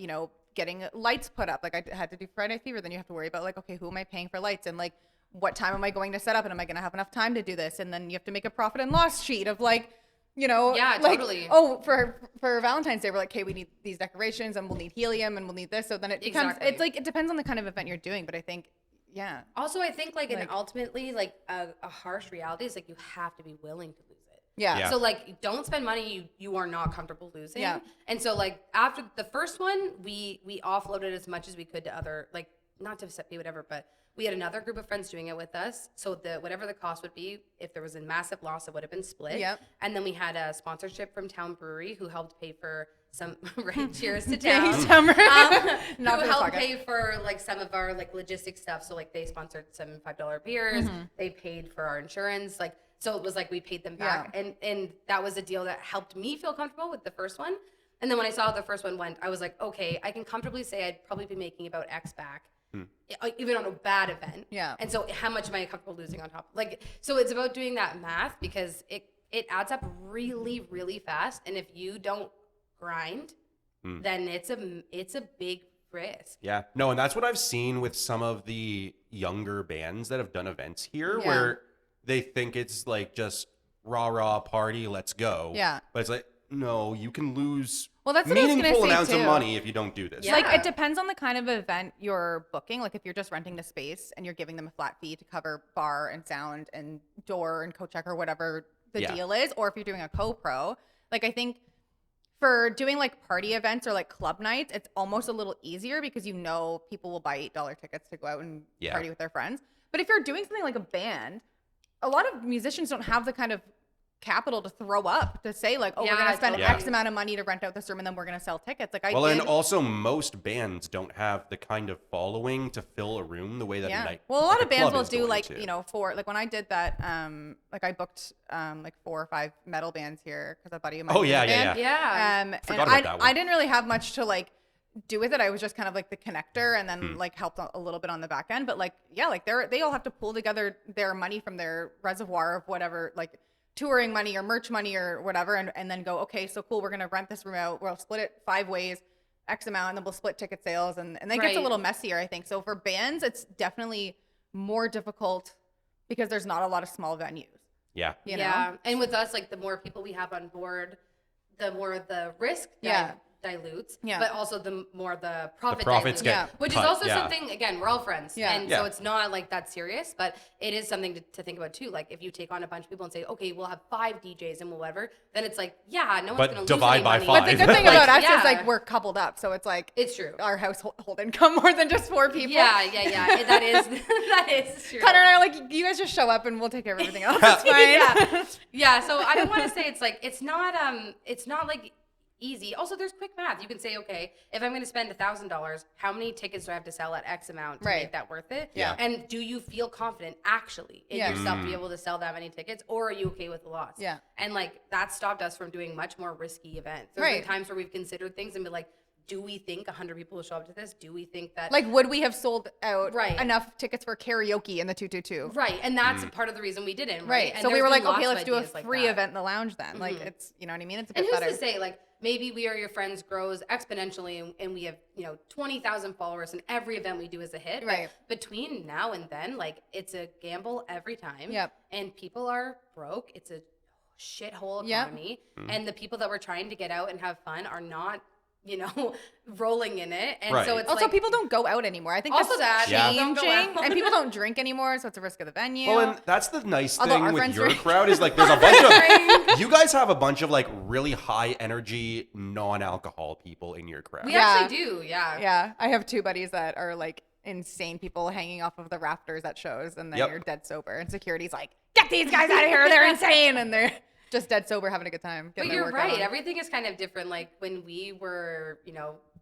[SPEAKER 3] getting lights put up, like I had to do Friday Night Fever, then you have to worry about like, okay, who am I paying for lights, and like what time am I going to set up, and am I going to have enough time to do this, and then you have to make a profit and loss sheet of like.
[SPEAKER 2] Yeah,
[SPEAKER 3] like,
[SPEAKER 2] totally.
[SPEAKER 3] Oh, for Valentine's Day, we're like, okay, we need these decorations, and we'll need helium, and we'll need this. So then it becomes,
[SPEAKER 2] Exactly.
[SPEAKER 3] it's like it depends on the kind of event you're doing, but I think, yeah,
[SPEAKER 2] Also, I think like, and
[SPEAKER 3] Like-
[SPEAKER 2] ultimately like a harsh reality is like you have to be willing to lose it.
[SPEAKER 3] yeah,
[SPEAKER 1] Yeah.
[SPEAKER 2] So like, don't spend money you are not comfortable losing.
[SPEAKER 3] Yeah.
[SPEAKER 2] And so like after the first one, we offloaded as much as we could to other, like, not to be whatever, but we had another group of friends doing it with us. So whatever the cost would be, if there was a massive loss, it would have been split.
[SPEAKER 3] Yep.
[SPEAKER 2] And then we had a sponsorship from Town Brewery who helped pay for some right. Cheers to
[SPEAKER 3] Thanks,
[SPEAKER 2] Town.
[SPEAKER 3] Summer.
[SPEAKER 2] Who
[SPEAKER 3] Not for the
[SPEAKER 2] helped
[SPEAKER 3] podcast.
[SPEAKER 2] pay for like some of our like logistic stuff. So like they sponsored some $5 beers.
[SPEAKER 3] Mm-hmm.
[SPEAKER 2] They paid for our insurance. Like so it was like we paid them back, and that was a deal that helped me feel comfortable with the first one. And then when I saw how the first one went, I was like, okay, I can comfortably say I'd probably be making about X back, even on a bad event.
[SPEAKER 3] Yeah.
[SPEAKER 2] And so how much am I comfortable losing on top? Like so it's about doing that math because it adds up really really fast, and if you don't grind, then it's a big risk.
[SPEAKER 1] Yeah. No, and that's what I've seen with some of the younger bands that have done events here
[SPEAKER 3] Yeah.
[SPEAKER 1] where they think it's like just rah party, let's go.
[SPEAKER 3] Yeah.
[SPEAKER 1] But it's like, no, you can lose
[SPEAKER 3] Well, that's what I was gonna
[SPEAKER 1] meaningful
[SPEAKER 3] say,
[SPEAKER 1] amounts of
[SPEAKER 3] too.
[SPEAKER 1] money if you don't do this.
[SPEAKER 2] Yeah.
[SPEAKER 3] Like it depends on the kind of event you're booking. Like if you're just renting the space and you're giving them a flat fee to cover bar and sound and door and coat check or whatever the
[SPEAKER 1] Yeah.
[SPEAKER 3] deal is, or if you're doing a co-pro, like I think for doing like party events or like club nights, it's almost a little easier because people will buy $8 tickets to go out and
[SPEAKER 1] Yeah.
[SPEAKER 3] party with their friends. But if you're doing something like a band, a lot of musicians don't have the kind of capital to throw up to say like, oh, we're
[SPEAKER 2] Yeah,
[SPEAKER 3] gonna spend
[SPEAKER 2] totally.
[SPEAKER 3] X amount of money to rent out this room and then we're gonna sell tickets. Like
[SPEAKER 1] Well, and also most bands don't have the kind of following to fill a room the way that a night.
[SPEAKER 3] Well, a lot
[SPEAKER 1] like
[SPEAKER 3] of bands
[SPEAKER 1] club
[SPEAKER 3] will
[SPEAKER 1] is
[SPEAKER 3] do
[SPEAKER 1] going
[SPEAKER 3] like,
[SPEAKER 1] to.
[SPEAKER 3] for like when I did that, like I booked like 4 or 5 metal bands here because a buddy of mine.
[SPEAKER 1] Oh,
[SPEAKER 3] was in
[SPEAKER 1] yeah,
[SPEAKER 3] a
[SPEAKER 1] yeah,
[SPEAKER 3] band.
[SPEAKER 2] Yeah.
[SPEAKER 3] And
[SPEAKER 1] Forgot about that one.
[SPEAKER 3] I didn't really have much to like do with it. I was just kind of like the connector and then like helped a little bit on the back end. But like, yeah, like they all have to pull together their money from their reservoir of whatever, like touring money or merch money or whatever, and then go, okay, so cool, we're gonna rent this room out. We'll split it 5 ways, X amount, and then we'll split ticket sales, and that gets a
[SPEAKER 2] Right.
[SPEAKER 3] little messier, I think. So for bands, it's definitely more difficult because there's not a lot of small venues.
[SPEAKER 1] Yeah.
[SPEAKER 3] You know?
[SPEAKER 2] Yeah, and with us, like the more people we have on board, the more the risk dilutes.
[SPEAKER 3] Yeah.
[SPEAKER 2] But also the more the profit
[SPEAKER 1] profits
[SPEAKER 2] dilutes.
[SPEAKER 1] get
[SPEAKER 3] Yeah.
[SPEAKER 2] Which
[SPEAKER 1] cut,
[SPEAKER 2] is also
[SPEAKER 1] yeah.
[SPEAKER 2] something, again, we're all friends.
[SPEAKER 3] Yeah.
[SPEAKER 2] And
[SPEAKER 1] Yeah.
[SPEAKER 2] so it's not like that serious, but it is something to think about too. Like if you take on a bunch of people and say, okay, we'll have 5 DJs and whatever, then it's like, yeah, no one's
[SPEAKER 1] But
[SPEAKER 2] going to lose
[SPEAKER 1] divide
[SPEAKER 2] any
[SPEAKER 1] by
[SPEAKER 2] money.
[SPEAKER 1] five.
[SPEAKER 3] But the good thing
[SPEAKER 1] Like,
[SPEAKER 3] about us
[SPEAKER 2] yeah.
[SPEAKER 3] is like we're coupled up, so it's like
[SPEAKER 2] It's true.
[SPEAKER 3] our household income more than just 4 people.
[SPEAKER 2] Yeah. That is that is true.
[SPEAKER 3] Connor and I are like, you guys just show up and we'll take care of everything else. It's fine.
[SPEAKER 2] Yeah. So I don't want to say it's like it's not like easy. Also, there's quick math. You can say, okay, if I'm going to spend $1,000, how many tickets do I have to sell at X amount to make that worth it?
[SPEAKER 1] Yeah.
[SPEAKER 2] And do you feel confident actually in yourself to be able to sell that many tickets, or are you okay with the loss?
[SPEAKER 3] Yeah.
[SPEAKER 2] And like that stopped us from doing much more risky events. There's been times where we've considered things and been like, do we think 100 people will show up to this? Do we think that
[SPEAKER 3] Like, would we have sold out enough tickets for karaoke in the 222?
[SPEAKER 2] Right, and that's part of the reason we didn't.
[SPEAKER 3] Right.
[SPEAKER 2] And
[SPEAKER 3] So we
[SPEAKER 2] there's
[SPEAKER 3] were
[SPEAKER 2] been
[SPEAKER 3] like, okay,
[SPEAKER 2] lots
[SPEAKER 3] let's
[SPEAKER 2] of
[SPEAKER 3] do a
[SPEAKER 2] ideas like
[SPEAKER 3] free
[SPEAKER 2] that.
[SPEAKER 3] event in the lounge then. Like, it's, you know what I mean? It's a bit
[SPEAKER 2] And who's
[SPEAKER 3] better.
[SPEAKER 2] to say, like, maybe We Are Your Friends grows exponentially and we have, 20,000 followers and every event we do is a hit.
[SPEAKER 3] Right.
[SPEAKER 2] But between now and then, like, it's a gamble every time.
[SPEAKER 3] Yep.
[SPEAKER 2] And people are broke. It's a shithole
[SPEAKER 3] Yep.
[SPEAKER 2] economy. And the people that we're trying to get out and have fun are not, rolling in it. And so it's
[SPEAKER 3] also,
[SPEAKER 2] like,
[SPEAKER 3] people don't go out anymore. I think
[SPEAKER 2] Also
[SPEAKER 3] that's
[SPEAKER 2] that,
[SPEAKER 3] changing.
[SPEAKER 2] people don't go out.
[SPEAKER 3] And people don't drink anymore, so it's a risk of the venue.
[SPEAKER 1] Well, and that's the nice
[SPEAKER 3] Although our
[SPEAKER 1] thing with
[SPEAKER 3] friends
[SPEAKER 1] your
[SPEAKER 3] drink.
[SPEAKER 1] crowd is like there's a bunch of you guys have a bunch of like really high energy non-alcohol people in your crowd.
[SPEAKER 2] we
[SPEAKER 3] Yeah.
[SPEAKER 2] actually do, yeah.
[SPEAKER 3] Yeah, I have 2 buddies that are like insane people hanging off of the rafters at shows, and then
[SPEAKER 1] Yep.
[SPEAKER 3] you're dead sober, and security's like, get these guys out of here, they're insane, and they're just dead sober having a good time.
[SPEAKER 2] But
[SPEAKER 3] getting their
[SPEAKER 2] you're
[SPEAKER 3] workout
[SPEAKER 2] right.
[SPEAKER 3] on.
[SPEAKER 2] Everything is kind of different. Like when we were,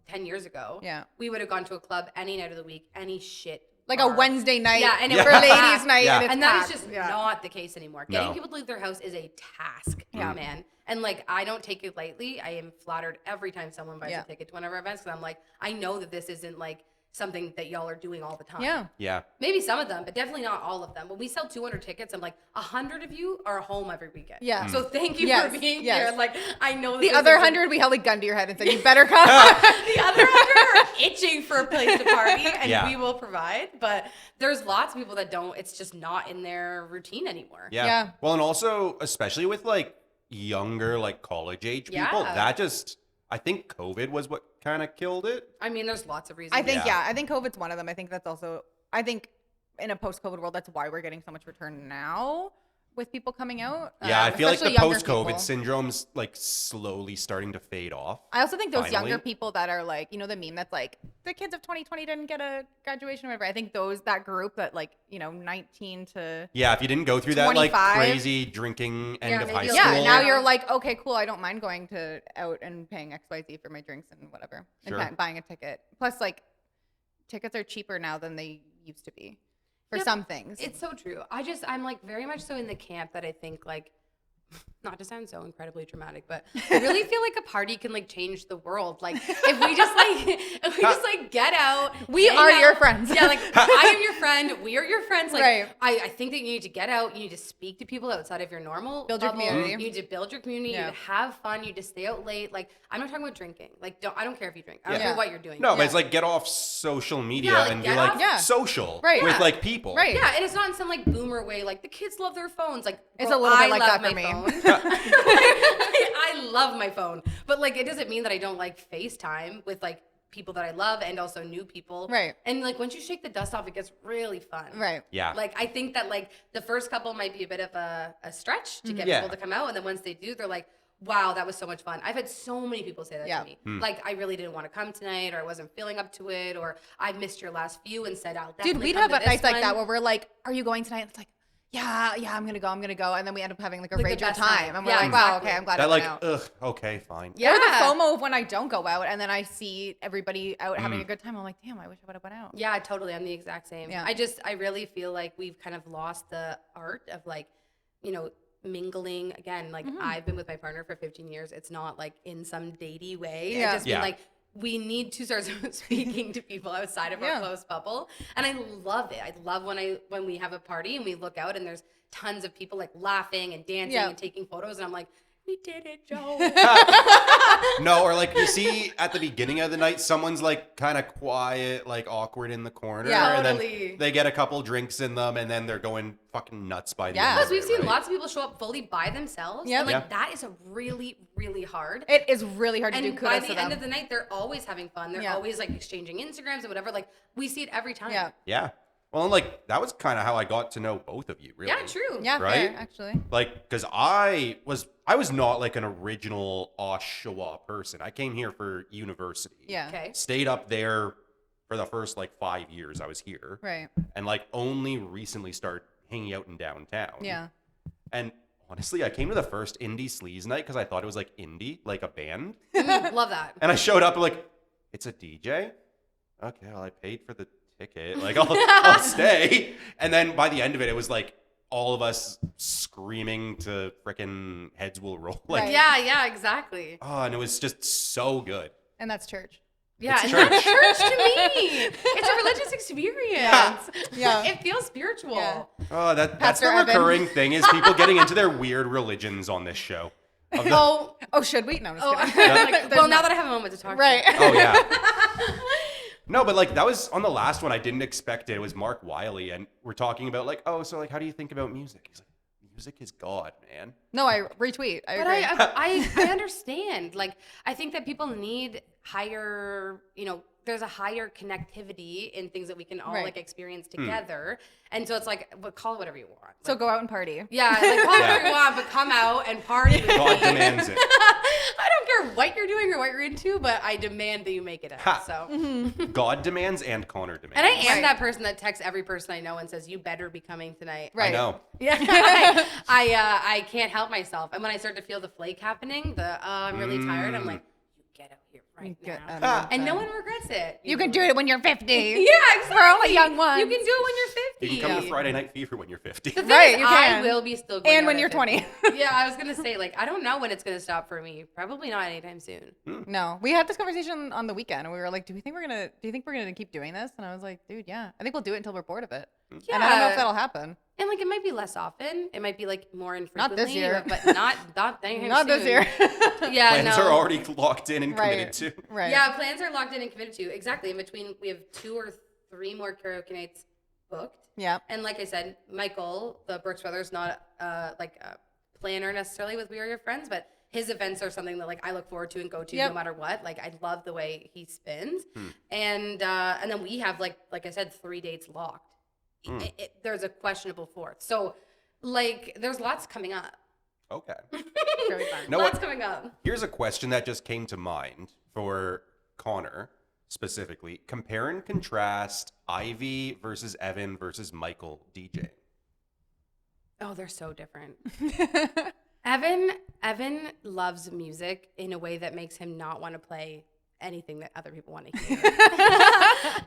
[SPEAKER 2] 10 years ago,
[SPEAKER 3] Yeah.
[SPEAKER 2] we would have gone to a club any night of the week, any shit.
[SPEAKER 3] Like
[SPEAKER 2] bar.
[SPEAKER 3] a Wednesday night
[SPEAKER 2] Yeah, and it
[SPEAKER 3] for
[SPEAKER 2] was
[SPEAKER 3] ladies'
[SPEAKER 2] packed.
[SPEAKER 3] night,
[SPEAKER 1] Yeah.
[SPEAKER 3] and it's
[SPEAKER 2] And that is
[SPEAKER 3] packed.
[SPEAKER 2] just
[SPEAKER 3] Yeah.
[SPEAKER 2] not the case anymore. Getting
[SPEAKER 1] No.
[SPEAKER 2] people to leave their house is a task,
[SPEAKER 3] Yeah.
[SPEAKER 2] man. And like, I don't take it lightly. I am flattered every time someone buys a ticket to one of our events because I'm like, I know that this isn't like something that y'all are doing all the time.
[SPEAKER 3] Yeah.
[SPEAKER 1] Yeah.
[SPEAKER 2] Maybe some of them, but definitely not all of them. When we sell 200 tickets, I'm like, 100 of you are home every weekend.
[SPEAKER 3] Yeah.
[SPEAKER 2] So thank you
[SPEAKER 3] Yes,
[SPEAKER 2] for being
[SPEAKER 3] yes.
[SPEAKER 2] here. Like, I know that
[SPEAKER 3] The
[SPEAKER 2] this
[SPEAKER 3] other
[SPEAKER 2] isn't-
[SPEAKER 3] 100, we held a gun to your head and said, you better come.
[SPEAKER 2] the other 100 are itching for a place to party, and
[SPEAKER 1] Yeah.
[SPEAKER 2] we will provide. But there's lots of people that don't. It's just not in their routine anymore.
[SPEAKER 1] Yeah.
[SPEAKER 3] Yeah.
[SPEAKER 1] Well, and also, especially with like younger, like college age people,
[SPEAKER 2] Yeah.
[SPEAKER 1] that just, I think COVID was what kind of killed it.
[SPEAKER 2] I mean, there's lots of reasons.
[SPEAKER 3] I think,
[SPEAKER 1] Yeah.
[SPEAKER 3] I think COVID's one of them. I think that's also, in a post-COVID world, that's why we're getting so much return now with people coming out.
[SPEAKER 1] Yeah, I feel like the
[SPEAKER 3] especially younger
[SPEAKER 1] post-COVID
[SPEAKER 3] people.
[SPEAKER 1] syndrome's like slowly starting to fade off.
[SPEAKER 3] I also think those
[SPEAKER 1] Finally.
[SPEAKER 3] younger people that are like, the meme that's like, the kids of 2020 didn't get a graduation or whatever. I think that group that like, 19 to...
[SPEAKER 1] Yeah, if you didn't go through that like
[SPEAKER 3] 25.
[SPEAKER 1] crazy drinking end
[SPEAKER 2] Yeah,
[SPEAKER 1] of high
[SPEAKER 2] maybe
[SPEAKER 1] school.
[SPEAKER 3] Yeah, now
[SPEAKER 2] Yeah.
[SPEAKER 3] you're like, okay, cool. I don't mind going out and paying XYZ for my drinks and whatever.
[SPEAKER 1] Sure.
[SPEAKER 3] And buying a ticket. Plus, like, tickets are cheaper now than they used to be for
[SPEAKER 2] Yeah,
[SPEAKER 3] some things.
[SPEAKER 2] It's so true. I'm like very much so in the camp that I think like, not to sound so incredibly dramatic, but I really feel like a party can like change the world. Like if we just like get out.
[SPEAKER 3] We
[SPEAKER 2] hang
[SPEAKER 3] are
[SPEAKER 2] out-
[SPEAKER 3] your friends.
[SPEAKER 2] Yeah, like I am your friend. We are your friends. Like
[SPEAKER 3] Right.
[SPEAKER 2] I think that you need to get out. You need to speak to people outside of your normal
[SPEAKER 3] Build your
[SPEAKER 2] bubble.
[SPEAKER 3] community.
[SPEAKER 2] You need to build your community. You
[SPEAKER 3] Yeah.
[SPEAKER 2] need to have fun. You need to stay out late. Like I'm not talking about drinking. Like I don't care if you drink. I don't
[SPEAKER 3] Yeah.
[SPEAKER 2] care what you're doing.
[SPEAKER 1] No, but
[SPEAKER 3] Yeah.
[SPEAKER 1] it's like get off social media
[SPEAKER 2] Yeah, like,
[SPEAKER 1] and be
[SPEAKER 2] get
[SPEAKER 1] like
[SPEAKER 2] off-
[SPEAKER 3] Yeah.
[SPEAKER 1] social
[SPEAKER 3] Right.
[SPEAKER 1] with
[SPEAKER 2] Yeah.
[SPEAKER 1] like people.
[SPEAKER 3] Right.
[SPEAKER 2] Yeah, and it's not in some like boomer way. Like the kids love their phones. Like
[SPEAKER 3] It's
[SPEAKER 2] girl,
[SPEAKER 3] a little bit
[SPEAKER 2] I
[SPEAKER 3] like
[SPEAKER 2] love
[SPEAKER 3] that for
[SPEAKER 2] my
[SPEAKER 3] me.
[SPEAKER 2] phone. I love my phone, but like it doesn't mean that I don't like FaceTime with like people that I love and also new people.
[SPEAKER 3] Right.
[SPEAKER 2] And like once you shake the dust off, it gets really fun.
[SPEAKER 3] Right.
[SPEAKER 1] Yeah.
[SPEAKER 2] Like I think that like the first couple might be a bit of a stretch to get
[SPEAKER 1] Yeah.
[SPEAKER 2] people to come out, and then once they do, they're like, wow, that was so much fun. I've had so many people say that
[SPEAKER 3] Yeah.
[SPEAKER 2] to me. Like, I really didn't want to come tonight, or I wasn't feeling up to it, or I missed your last few and said, I'll definitely
[SPEAKER 3] Dude, we'd
[SPEAKER 2] come
[SPEAKER 3] have
[SPEAKER 2] to this
[SPEAKER 3] nights like that
[SPEAKER 2] one.
[SPEAKER 3] where we're like, are you going tonight? It's like, yeah, I'm gonna go. And then we end up having like a
[SPEAKER 2] Like the
[SPEAKER 3] rager
[SPEAKER 2] best
[SPEAKER 3] time.
[SPEAKER 2] time.
[SPEAKER 3] And we're
[SPEAKER 2] Yeah,
[SPEAKER 3] like, wow,
[SPEAKER 2] exactly.
[SPEAKER 3] okay, I'm glad
[SPEAKER 1] That
[SPEAKER 3] I
[SPEAKER 1] like,
[SPEAKER 3] went out.
[SPEAKER 1] ugh, okay, fine.
[SPEAKER 2] Yeah.
[SPEAKER 3] Or the FOMO of when I don't go out and then I see everybody out having
[SPEAKER 1] Mm.
[SPEAKER 3] a good time. I'm like, damn, I wish I would have went out.
[SPEAKER 2] Yeah, totally. I'm the exact same.
[SPEAKER 3] Yeah.
[SPEAKER 2] I really feel like we've kind of lost the art of like, mingling again. Like I've been with my partner for 15 years. It's not like in some datey way.
[SPEAKER 3] Yeah.
[SPEAKER 2] I just
[SPEAKER 1] Yeah.
[SPEAKER 2] feel like we need to start speaking to people outside of
[SPEAKER 3] Yeah.
[SPEAKER 2] our close bubble. And I love it. I love when we have a party and we look out and there's tons of people like laughing and dancing
[SPEAKER 3] Yeah.
[SPEAKER 2] and taking photos. And I'm like, we did it, Joe.
[SPEAKER 1] No, or like you see at the beginning of the night, someone's like kind of quiet, like awkward in the corner,
[SPEAKER 3] Yeah.
[SPEAKER 1] and
[SPEAKER 2] Totally.
[SPEAKER 1] then they get a couple drinks in them, and then they're going fucking nuts by the
[SPEAKER 3] Yeah.
[SPEAKER 1] end.
[SPEAKER 2] Plus,
[SPEAKER 1] of
[SPEAKER 2] we've
[SPEAKER 1] it,
[SPEAKER 2] seen
[SPEAKER 1] right?
[SPEAKER 2] lots of people show up fully by themselves.
[SPEAKER 3] Yeah.
[SPEAKER 2] And like
[SPEAKER 1] Yeah.
[SPEAKER 2] that is a really, really hard.
[SPEAKER 3] It is really hard to do.
[SPEAKER 2] And by
[SPEAKER 3] Kudos
[SPEAKER 2] the
[SPEAKER 3] to
[SPEAKER 2] end
[SPEAKER 3] them.
[SPEAKER 2] of the night, they're always having fun. They're
[SPEAKER 3] Yeah.
[SPEAKER 2] always like exchanging Instagrams and whatever. Like we see it every time.
[SPEAKER 3] Yeah.
[SPEAKER 1] Yeah. Well, and like that was kind of how I got to know both of you, really.
[SPEAKER 2] Yeah, true.
[SPEAKER 3] Yeah,
[SPEAKER 1] Right?
[SPEAKER 3] fair, actually.
[SPEAKER 1] Like, cause I was not like an original Oshawa person. I came here for university.
[SPEAKER 3] Yeah.
[SPEAKER 2] Okay.
[SPEAKER 1] Stayed up there for the first like 5 years I was here.
[SPEAKER 3] Right.
[SPEAKER 1] And like only recently started hanging out in downtown.
[SPEAKER 3] Yeah.
[SPEAKER 1] And honestly, I came to the first Indie Sleaze night because I thought it was like indie, like a band.
[SPEAKER 2] Love that.
[SPEAKER 1] And I showed up like, it's a DJ? Okay, well, I paid for the ticket. Like, I'll stay. And then by the end of it, it was like all of us screaming to frickin' heads will roll. Like,
[SPEAKER 3] Right.
[SPEAKER 2] Yeah, exactly.
[SPEAKER 1] oh, and it was just so good.
[SPEAKER 3] And that's church.
[SPEAKER 2] Yeah,
[SPEAKER 1] It's
[SPEAKER 2] and
[SPEAKER 1] church.
[SPEAKER 2] that's church to me. It's a religious experience.
[SPEAKER 3] Yeah.
[SPEAKER 2] It feels spiritual.
[SPEAKER 3] Yeah.
[SPEAKER 1] Oh, that's
[SPEAKER 3] Pastor
[SPEAKER 1] the
[SPEAKER 3] Evan.
[SPEAKER 1] recurring thing is people getting into their weird religions on this show. Of the-
[SPEAKER 2] Oh,
[SPEAKER 3] Oh, should we? No, I'm just
[SPEAKER 2] oh,
[SPEAKER 3] kidding.
[SPEAKER 2] like,
[SPEAKER 3] There's
[SPEAKER 2] well, now
[SPEAKER 3] not-
[SPEAKER 2] that I have a moment to talk
[SPEAKER 3] Right.
[SPEAKER 2] to you.
[SPEAKER 1] oh, yeah. No, but like that was on the last one. I didn't expect it. It was Mark Wiley, and we're talking about like, oh, so like, how do you think about music? He's like, music is God, man.
[SPEAKER 3] No, I retweet. I
[SPEAKER 2] But
[SPEAKER 3] agree.
[SPEAKER 2] I understand. Like, I think that people need higher, there's a higher connectivity in things that we can all
[SPEAKER 3] Right.
[SPEAKER 2] like experience together. And so it's like, call it whatever you want.
[SPEAKER 3] So
[SPEAKER 2] Like,
[SPEAKER 3] go out and party.
[SPEAKER 2] yeah, like call it whatever you want, but come out and party with
[SPEAKER 1] God
[SPEAKER 2] me.
[SPEAKER 1] demands it.
[SPEAKER 2] I don't care what you're doing or what you're into, but I demand that you make it out.
[SPEAKER 1] Ha.
[SPEAKER 2] So,
[SPEAKER 1] God demands and Connor demands.
[SPEAKER 2] and I am
[SPEAKER 3] Right.
[SPEAKER 2] that person that texts every person I know and says, "You better be coming tonight."
[SPEAKER 3] Right.
[SPEAKER 1] I know.
[SPEAKER 2] Yeah, I can't help myself. And when I start to feel the flake happening, I'm really tired. I'm like, you get out here right
[SPEAKER 3] Get
[SPEAKER 2] now.
[SPEAKER 3] out of
[SPEAKER 2] And no
[SPEAKER 3] bed.
[SPEAKER 2] one regrets it.
[SPEAKER 3] You can do it when you're 50.
[SPEAKER 2] Yeah, exactly.
[SPEAKER 3] We're only young ones.
[SPEAKER 2] You can do it when you're 50.
[SPEAKER 1] You can come to Friday Night Fever when you're 50.
[SPEAKER 2] The thing
[SPEAKER 3] Right,
[SPEAKER 2] is,
[SPEAKER 3] you
[SPEAKER 2] I
[SPEAKER 3] can.
[SPEAKER 2] will be still going
[SPEAKER 3] And
[SPEAKER 2] out
[SPEAKER 3] when
[SPEAKER 2] at
[SPEAKER 3] you're
[SPEAKER 2] 50.
[SPEAKER 3] 20.
[SPEAKER 2] Yeah, I was gonna say, like, I don't know when it's gonna stop for me. Probably not anytime soon.
[SPEAKER 3] No, we had this conversation on the weekend, and we were like, "Do you think we're gonna keep doing this?" And I was like, "Dude, yeah, I think we'll do it until we're bored of it."
[SPEAKER 2] Yeah,
[SPEAKER 3] And I don't know if that'll happen.
[SPEAKER 2] And like, it might be less often. It might be like more
[SPEAKER 3] Not
[SPEAKER 2] infrequently.
[SPEAKER 3] this year.
[SPEAKER 2] but not anytime
[SPEAKER 3] Not this
[SPEAKER 2] soon.
[SPEAKER 3] year.
[SPEAKER 2] Yeah,
[SPEAKER 1] Plans
[SPEAKER 2] no.
[SPEAKER 1] are already locked in and committed
[SPEAKER 3] Right.
[SPEAKER 1] to.
[SPEAKER 3] Right.
[SPEAKER 2] Yeah, plans are locked in and committed to. Exactly. In between, we have 2 or 3 more karaoke nights booked.
[SPEAKER 3] Yeah.
[SPEAKER 2] And like I said, Michael, the Brooks Brothers, not like a planner necessarily with We Are Your Friends, but his events are something that like I look forward to and go to
[SPEAKER 3] Yep.
[SPEAKER 2] no matter what. Like I love the way he spins. And then we have like I said, 3 dates locked. There's a questionable 4th. So like there's lots coming up.
[SPEAKER 1] Okay.
[SPEAKER 3] Very fun.
[SPEAKER 1] No,
[SPEAKER 2] Lots
[SPEAKER 1] what?
[SPEAKER 2] coming up.
[SPEAKER 1] Here's a question that just came to mind for Connor specifically. Compare and contrast Ivy versus Evan versus Michael DJ.
[SPEAKER 2] Oh, they're so different. Evan loves music in a way that makes him not want to play anything that other people want to hear.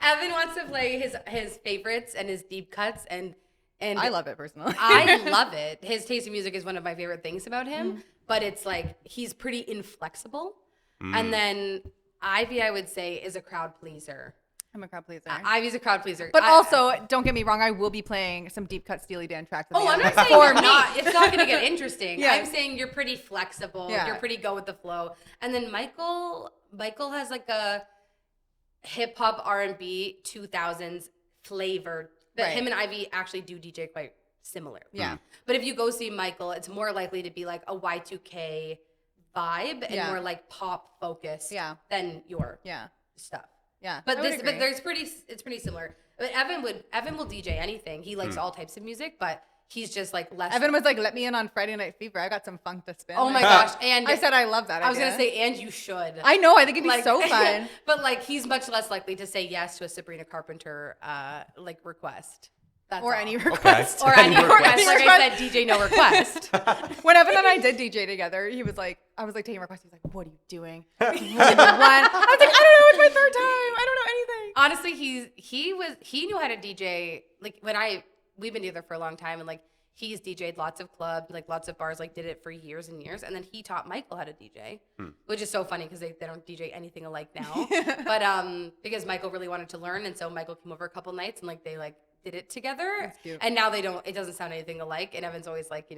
[SPEAKER 2] Evan wants to play his favorites and his deep cuts and
[SPEAKER 3] I love it personally.
[SPEAKER 2] I love it. His taste in music is one of my favorite things about him, but it's like he's pretty inflexible. And then Ivy, I would say, is a crowd pleaser.
[SPEAKER 3] I'm a crowd pleaser.
[SPEAKER 2] Ivy's a crowd pleaser.
[SPEAKER 3] But also, don't get me wrong, I will be playing some deep cut Steely Dan tracks. at the
[SPEAKER 2] Oh, I'm
[SPEAKER 3] end
[SPEAKER 2] not saying
[SPEAKER 3] for
[SPEAKER 2] you're
[SPEAKER 3] me.
[SPEAKER 2] not. It's not going to get interesting.
[SPEAKER 3] Yeah.
[SPEAKER 2] I'm saying you're pretty flexible.
[SPEAKER 3] Yeah.
[SPEAKER 2] You're pretty go with the flow. And then Michael has like a hip hop R&B 2000s flavor that
[SPEAKER 3] Right.
[SPEAKER 2] him and Ivy actually do DJ quite similar.
[SPEAKER 3] Yeah.
[SPEAKER 2] But if you go see Michael, it's more likely to be like a Y2K vibe and
[SPEAKER 3] Yeah.
[SPEAKER 2] more like pop focused
[SPEAKER 3] Yeah.
[SPEAKER 2] than your
[SPEAKER 3] Yeah.
[SPEAKER 2] stuff.
[SPEAKER 3] Yeah.
[SPEAKER 2] But
[SPEAKER 3] I would
[SPEAKER 2] it's pretty similar. But Evan will DJ anything. He likes all types of music, but he's just like less.
[SPEAKER 3] Evan was like, "Let me in on Friday Night Fever. I got some funk to spin."
[SPEAKER 2] Oh my
[SPEAKER 3] Like,
[SPEAKER 2] gosh! And
[SPEAKER 3] I said I love that.
[SPEAKER 2] I was gonna
[SPEAKER 3] idea.
[SPEAKER 2] say, and you should.
[SPEAKER 3] I know. I think it'd be so fun.
[SPEAKER 2] But like, he's much less likely to say yes to a Sabrina Carpenter like request. That's
[SPEAKER 3] Or
[SPEAKER 2] all.
[SPEAKER 3] any request.
[SPEAKER 2] Or any
[SPEAKER 1] Any
[SPEAKER 2] request.
[SPEAKER 1] request.
[SPEAKER 2] Like I said, DJ no request.
[SPEAKER 3] When Evan and I did DJ together, he was like, I was like taking requests. He's like, "What are you doing? One." I was like, "I don't know. It's my 3rd time. I don't know anything."
[SPEAKER 2] Honestly, he knew how to DJ. Like we've been together for a long time, and like he's DJ'd lots of clubs, like lots of bars, like did it for years and years, and then he taught Michael how to DJ, which is so funny because they don't DJ anything alike now. But because Michael really wanted to learn, and so Michael came over a couple nights and like they like did it together,
[SPEAKER 3] That's cute.
[SPEAKER 2] and now it doesn't sound anything alike. And Evan's always like,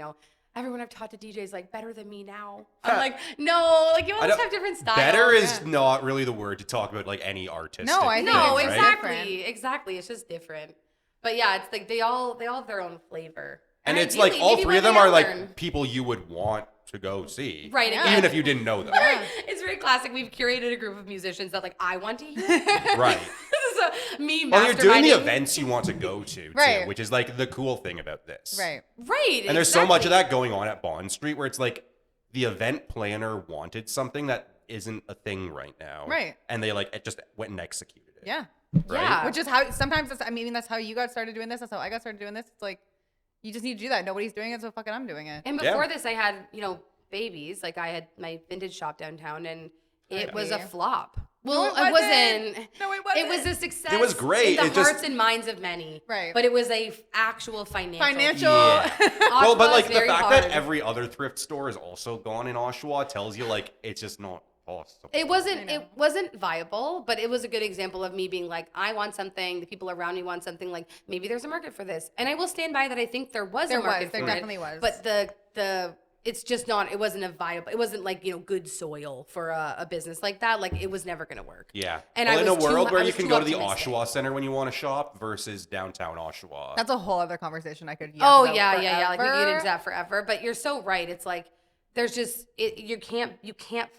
[SPEAKER 2] everyone I've taught to DJ is like better than me now. I'm like, no, like you
[SPEAKER 1] I
[SPEAKER 2] always
[SPEAKER 1] don't-
[SPEAKER 2] have different styles.
[SPEAKER 1] Better is not really the word to talk about like any artist.
[SPEAKER 3] No, I think
[SPEAKER 2] No,
[SPEAKER 3] it's
[SPEAKER 2] exactly,
[SPEAKER 3] different.
[SPEAKER 2] exactly. It's just different. But yeah, it's like they all have their own flavor.
[SPEAKER 1] And it's
[SPEAKER 2] ideally,
[SPEAKER 1] like all
[SPEAKER 2] maybe
[SPEAKER 1] 3
[SPEAKER 2] one
[SPEAKER 1] of them
[SPEAKER 2] day
[SPEAKER 1] are
[SPEAKER 2] I'll
[SPEAKER 1] like
[SPEAKER 2] learn.
[SPEAKER 1] people you would want to go see.
[SPEAKER 2] Right,
[SPEAKER 3] Yeah.
[SPEAKER 2] again.
[SPEAKER 1] Even if you didn't know them.
[SPEAKER 3] Yeah.
[SPEAKER 2] It's very classic. We've curated a group of musicians that like I want to hear.
[SPEAKER 1] Right.
[SPEAKER 2] So me
[SPEAKER 1] Well, you're doing the
[SPEAKER 2] masterminding-
[SPEAKER 1] events you want to go to,
[SPEAKER 3] Right.
[SPEAKER 1] too, which is like the cool thing about this.
[SPEAKER 3] Right.
[SPEAKER 2] Right.
[SPEAKER 1] And there's so much of
[SPEAKER 2] exactly.
[SPEAKER 1] that going on at Bond Street where it's like the event planner wanted something that isn't a thing right now.
[SPEAKER 3] Right.
[SPEAKER 1] And they like it just went and executed it.
[SPEAKER 3] Yeah.
[SPEAKER 1] Right?
[SPEAKER 2] Yeah.
[SPEAKER 3] Which is how sometimes that's how you got started doing this. That's how I got started doing this. It's like You just need to do that. Nobody's doing it, so fucking I'm doing it.
[SPEAKER 2] And before this, I had, babies. Like, I had my vintage shop downtown, and it was a flop. Well,
[SPEAKER 3] No, it
[SPEAKER 2] wasn't.
[SPEAKER 3] No, it wasn't.
[SPEAKER 2] It was a success.
[SPEAKER 1] It was great.
[SPEAKER 2] In the hearts and minds of many.
[SPEAKER 3] Right.
[SPEAKER 2] But it was a actual financial.
[SPEAKER 1] Yeah. Well, but
[SPEAKER 2] Oshawa
[SPEAKER 1] like
[SPEAKER 2] is
[SPEAKER 1] the
[SPEAKER 2] very
[SPEAKER 1] fact
[SPEAKER 2] hard.
[SPEAKER 1] that every other thrift store is also gone in Oshawa tells you like it's just not possible.
[SPEAKER 2] It wasn't viable, but it was a good example of me being like, I want something, the people around me want something, like maybe there's a market for this. And I will stand by that. I think there was a market for it.
[SPEAKER 3] There definitely was.
[SPEAKER 2] But it's just not, it wasn't a viable, it wasn't like, good soil for a business like that. Like it was never going to work.
[SPEAKER 1] Yeah.
[SPEAKER 2] And
[SPEAKER 1] well,
[SPEAKER 2] I
[SPEAKER 1] in a
[SPEAKER 2] was too-
[SPEAKER 1] world where
[SPEAKER 2] I
[SPEAKER 1] you
[SPEAKER 2] was
[SPEAKER 1] can
[SPEAKER 2] too
[SPEAKER 1] go to the
[SPEAKER 2] optimistic.
[SPEAKER 1] Oshawa Center when you want to shop versus downtown Oshawa.
[SPEAKER 3] That's a whole other conversation I could.
[SPEAKER 2] Oh
[SPEAKER 3] about
[SPEAKER 2] yeah. Like we could get
[SPEAKER 3] forever.
[SPEAKER 2] into that forever. But you're so right. It's like there's just you can't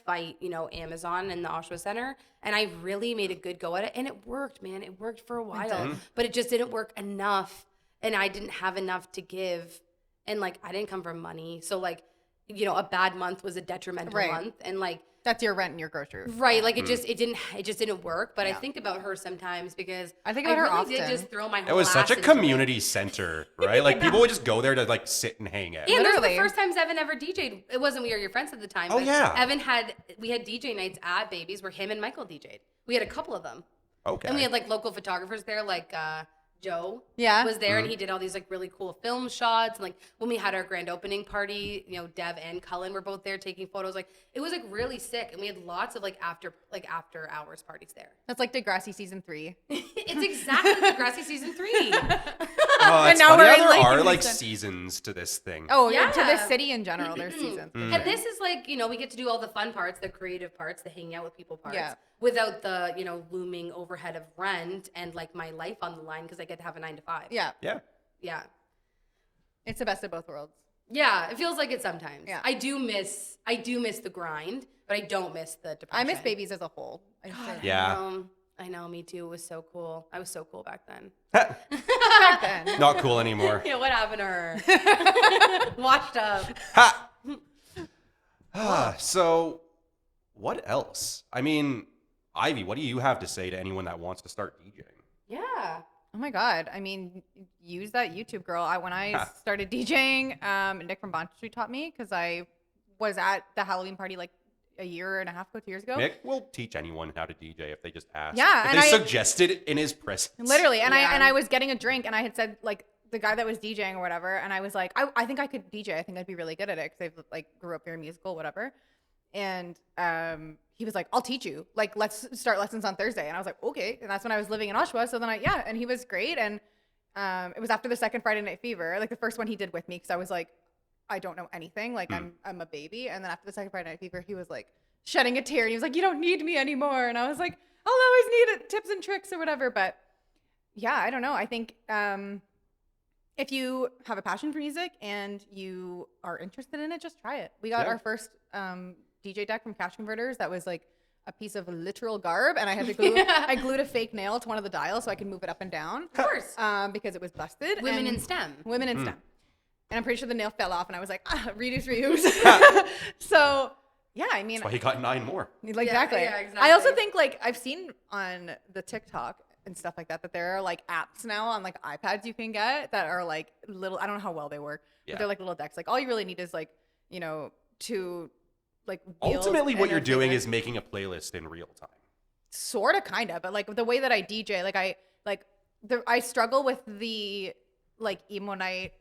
[SPEAKER 2] fight Amazon and the Oshawa Center. And I really made a good go at it, and it worked, man. It worked for a while, but it just didn't work enough, and I didn't have enough to give, and like I didn't come from money, so like a bad month was a detrimental month, and like.
[SPEAKER 3] That's your rent and your groceries.
[SPEAKER 2] Right, like it just didn't work. But I think about her sometimes because
[SPEAKER 3] I think about her
[SPEAKER 2] really
[SPEAKER 3] often.
[SPEAKER 2] did just throw my whole
[SPEAKER 1] It was such
[SPEAKER 2] ass
[SPEAKER 1] a
[SPEAKER 2] into it.
[SPEAKER 1] community center, right? Like people would just go there to like sit and hang out.
[SPEAKER 2] Yeah, those were the
[SPEAKER 3] Literally.
[SPEAKER 2] first times Evan ever DJ'd. It wasn't we were your friends at the time.
[SPEAKER 1] Oh,
[SPEAKER 2] but
[SPEAKER 1] yeah.
[SPEAKER 2] we had DJ nights at Babies where him and Michael DJ'd. We had a couple of them.
[SPEAKER 1] Okay.
[SPEAKER 2] And we had like local photographers there, like Joe was there, and he did all these like really cool film shots. And like when we had our grand opening party, Dev and Cullen were both there taking photos. Like it was like really sick, and we had lots of like after hours parties there.
[SPEAKER 3] That's like Degrassi season 3.
[SPEAKER 2] It's exactly Degrassi season 3.
[SPEAKER 1] Oh, it's
[SPEAKER 3] now
[SPEAKER 1] funny
[SPEAKER 3] we're
[SPEAKER 1] how
[SPEAKER 3] in,
[SPEAKER 1] there
[SPEAKER 3] like,
[SPEAKER 1] are
[SPEAKER 3] the
[SPEAKER 1] like
[SPEAKER 3] season.
[SPEAKER 1] seasons to this thing.
[SPEAKER 3] Oh,
[SPEAKER 2] Yeah.
[SPEAKER 3] to this city in general, there's seasons.
[SPEAKER 2] And this is like, we get to do all the fun parts, the creative parts, the hanging out with people parts,
[SPEAKER 3] Yeah.
[SPEAKER 2] without the, looming overhead of rent and like my life on the line because I get to have a 9 to 5.
[SPEAKER 3] Yeah.
[SPEAKER 1] Yeah.
[SPEAKER 2] Yeah.
[SPEAKER 3] It's the best of both worlds.
[SPEAKER 2] Yeah. It feels like it sometimes.
[SPEAKER 3] Yeah.
[SPEAKER 2] I do miss the grind, but I don't miss the depression.
[SPEAKER 3] I miss Babies as a whole.
[SPEAKER 1] Yeah.
[SPEAKER 2] I know, me too. It was so cool. I was so cool back then.
[SPEAKER 3] Back then.
[SPEAKER 1] Not cool anymore.
[SPEAKER 2] Yeah, what happened to her? Washed up.
[SPEAKER 1] So, what else? I mean, Ivy, what do you have to say to anyone that wants to start DJing?
[SPEAKER 2] Yeah.
[SPEAKER 3] Oh my God. I mean, use that YouTube, girl. When I started DJing, Nick from Bond Street taught me because I was at the Halloween party like a year and a half ago, 2 years ago.
[SPEAKER 1] Nick will teach anyone how to DJ if they just ask.
[SPEAKER 3] Yeah,
[SPEAKER 1] If
[SPEAKER 3] and
[SPEAKER 1] they
[SPEAKER 3] I-
[SPEAKER 1] suggested it in his presence.
[SPEAKER 3] Literally. And
[SPEAKER 2] Yeah.
[SPEAKER 3] I was getting a drink and I had said like the guy that was DJing or whatever. And I was like, I think I could DJ. I think I'd be really good at it because I like grew up very musical, whatever. And he was like, I'll teach you. Like, let's start lessons on Thursday. And I was like, okay. And that's when I was living in Oshawa. So then and he was great. And it was after the second Friday Night Fever, like the first one he did with me because I was like, I don't know anything. Like I'm a baby. And then after the second Friday Night Fever, he was like shedding a tear and he was like, you don't need me anymore. And I was like, I'll always need it, tips and tricks or whatever. But yeah, I don't know. I think if you have a passion for music and you are interested in it, just try it. We got our first DJ deck from Cash Converters that was like a piece of literal garb, and I had to glue. I glued a fake nail to one of the dials so I could move it up and down.
[SPEAKER 2] Of course.
[SPEAKER 3] Because it was busted.
[SPEAKER 2] Women
[SPEAKER 3] and
[SPEAKER 2] in STEM.
[SPEAKER 3] Women in STEM. And I'm pretty sure the nail fell off, and I was like, reuse. So yeah, I mean,
[SPEAKER 1] That's why he got 9 more.
[SPEAKER 3] exactly.
[SPEAKER 2] yeah, exactly.
[SPEAKER 3] I also think like I've seen on the TikTok and stuff like that there are like apps now on like iPads you can get that are like little. I don't know how well they work,
[SPEAKER 1] Yeah.
[SPEAKER 3] but they're like little decks. Like all you really need is like to like build
[SPEAKER 1] Ultimately, what you're doing
[SPEAKER 3] entertainment.
[SPEAKER 1] is making a playlist in real time.
[SPEAKER 3] Sort of, kind of, but like the way that I DJ, I struggle with the like emo night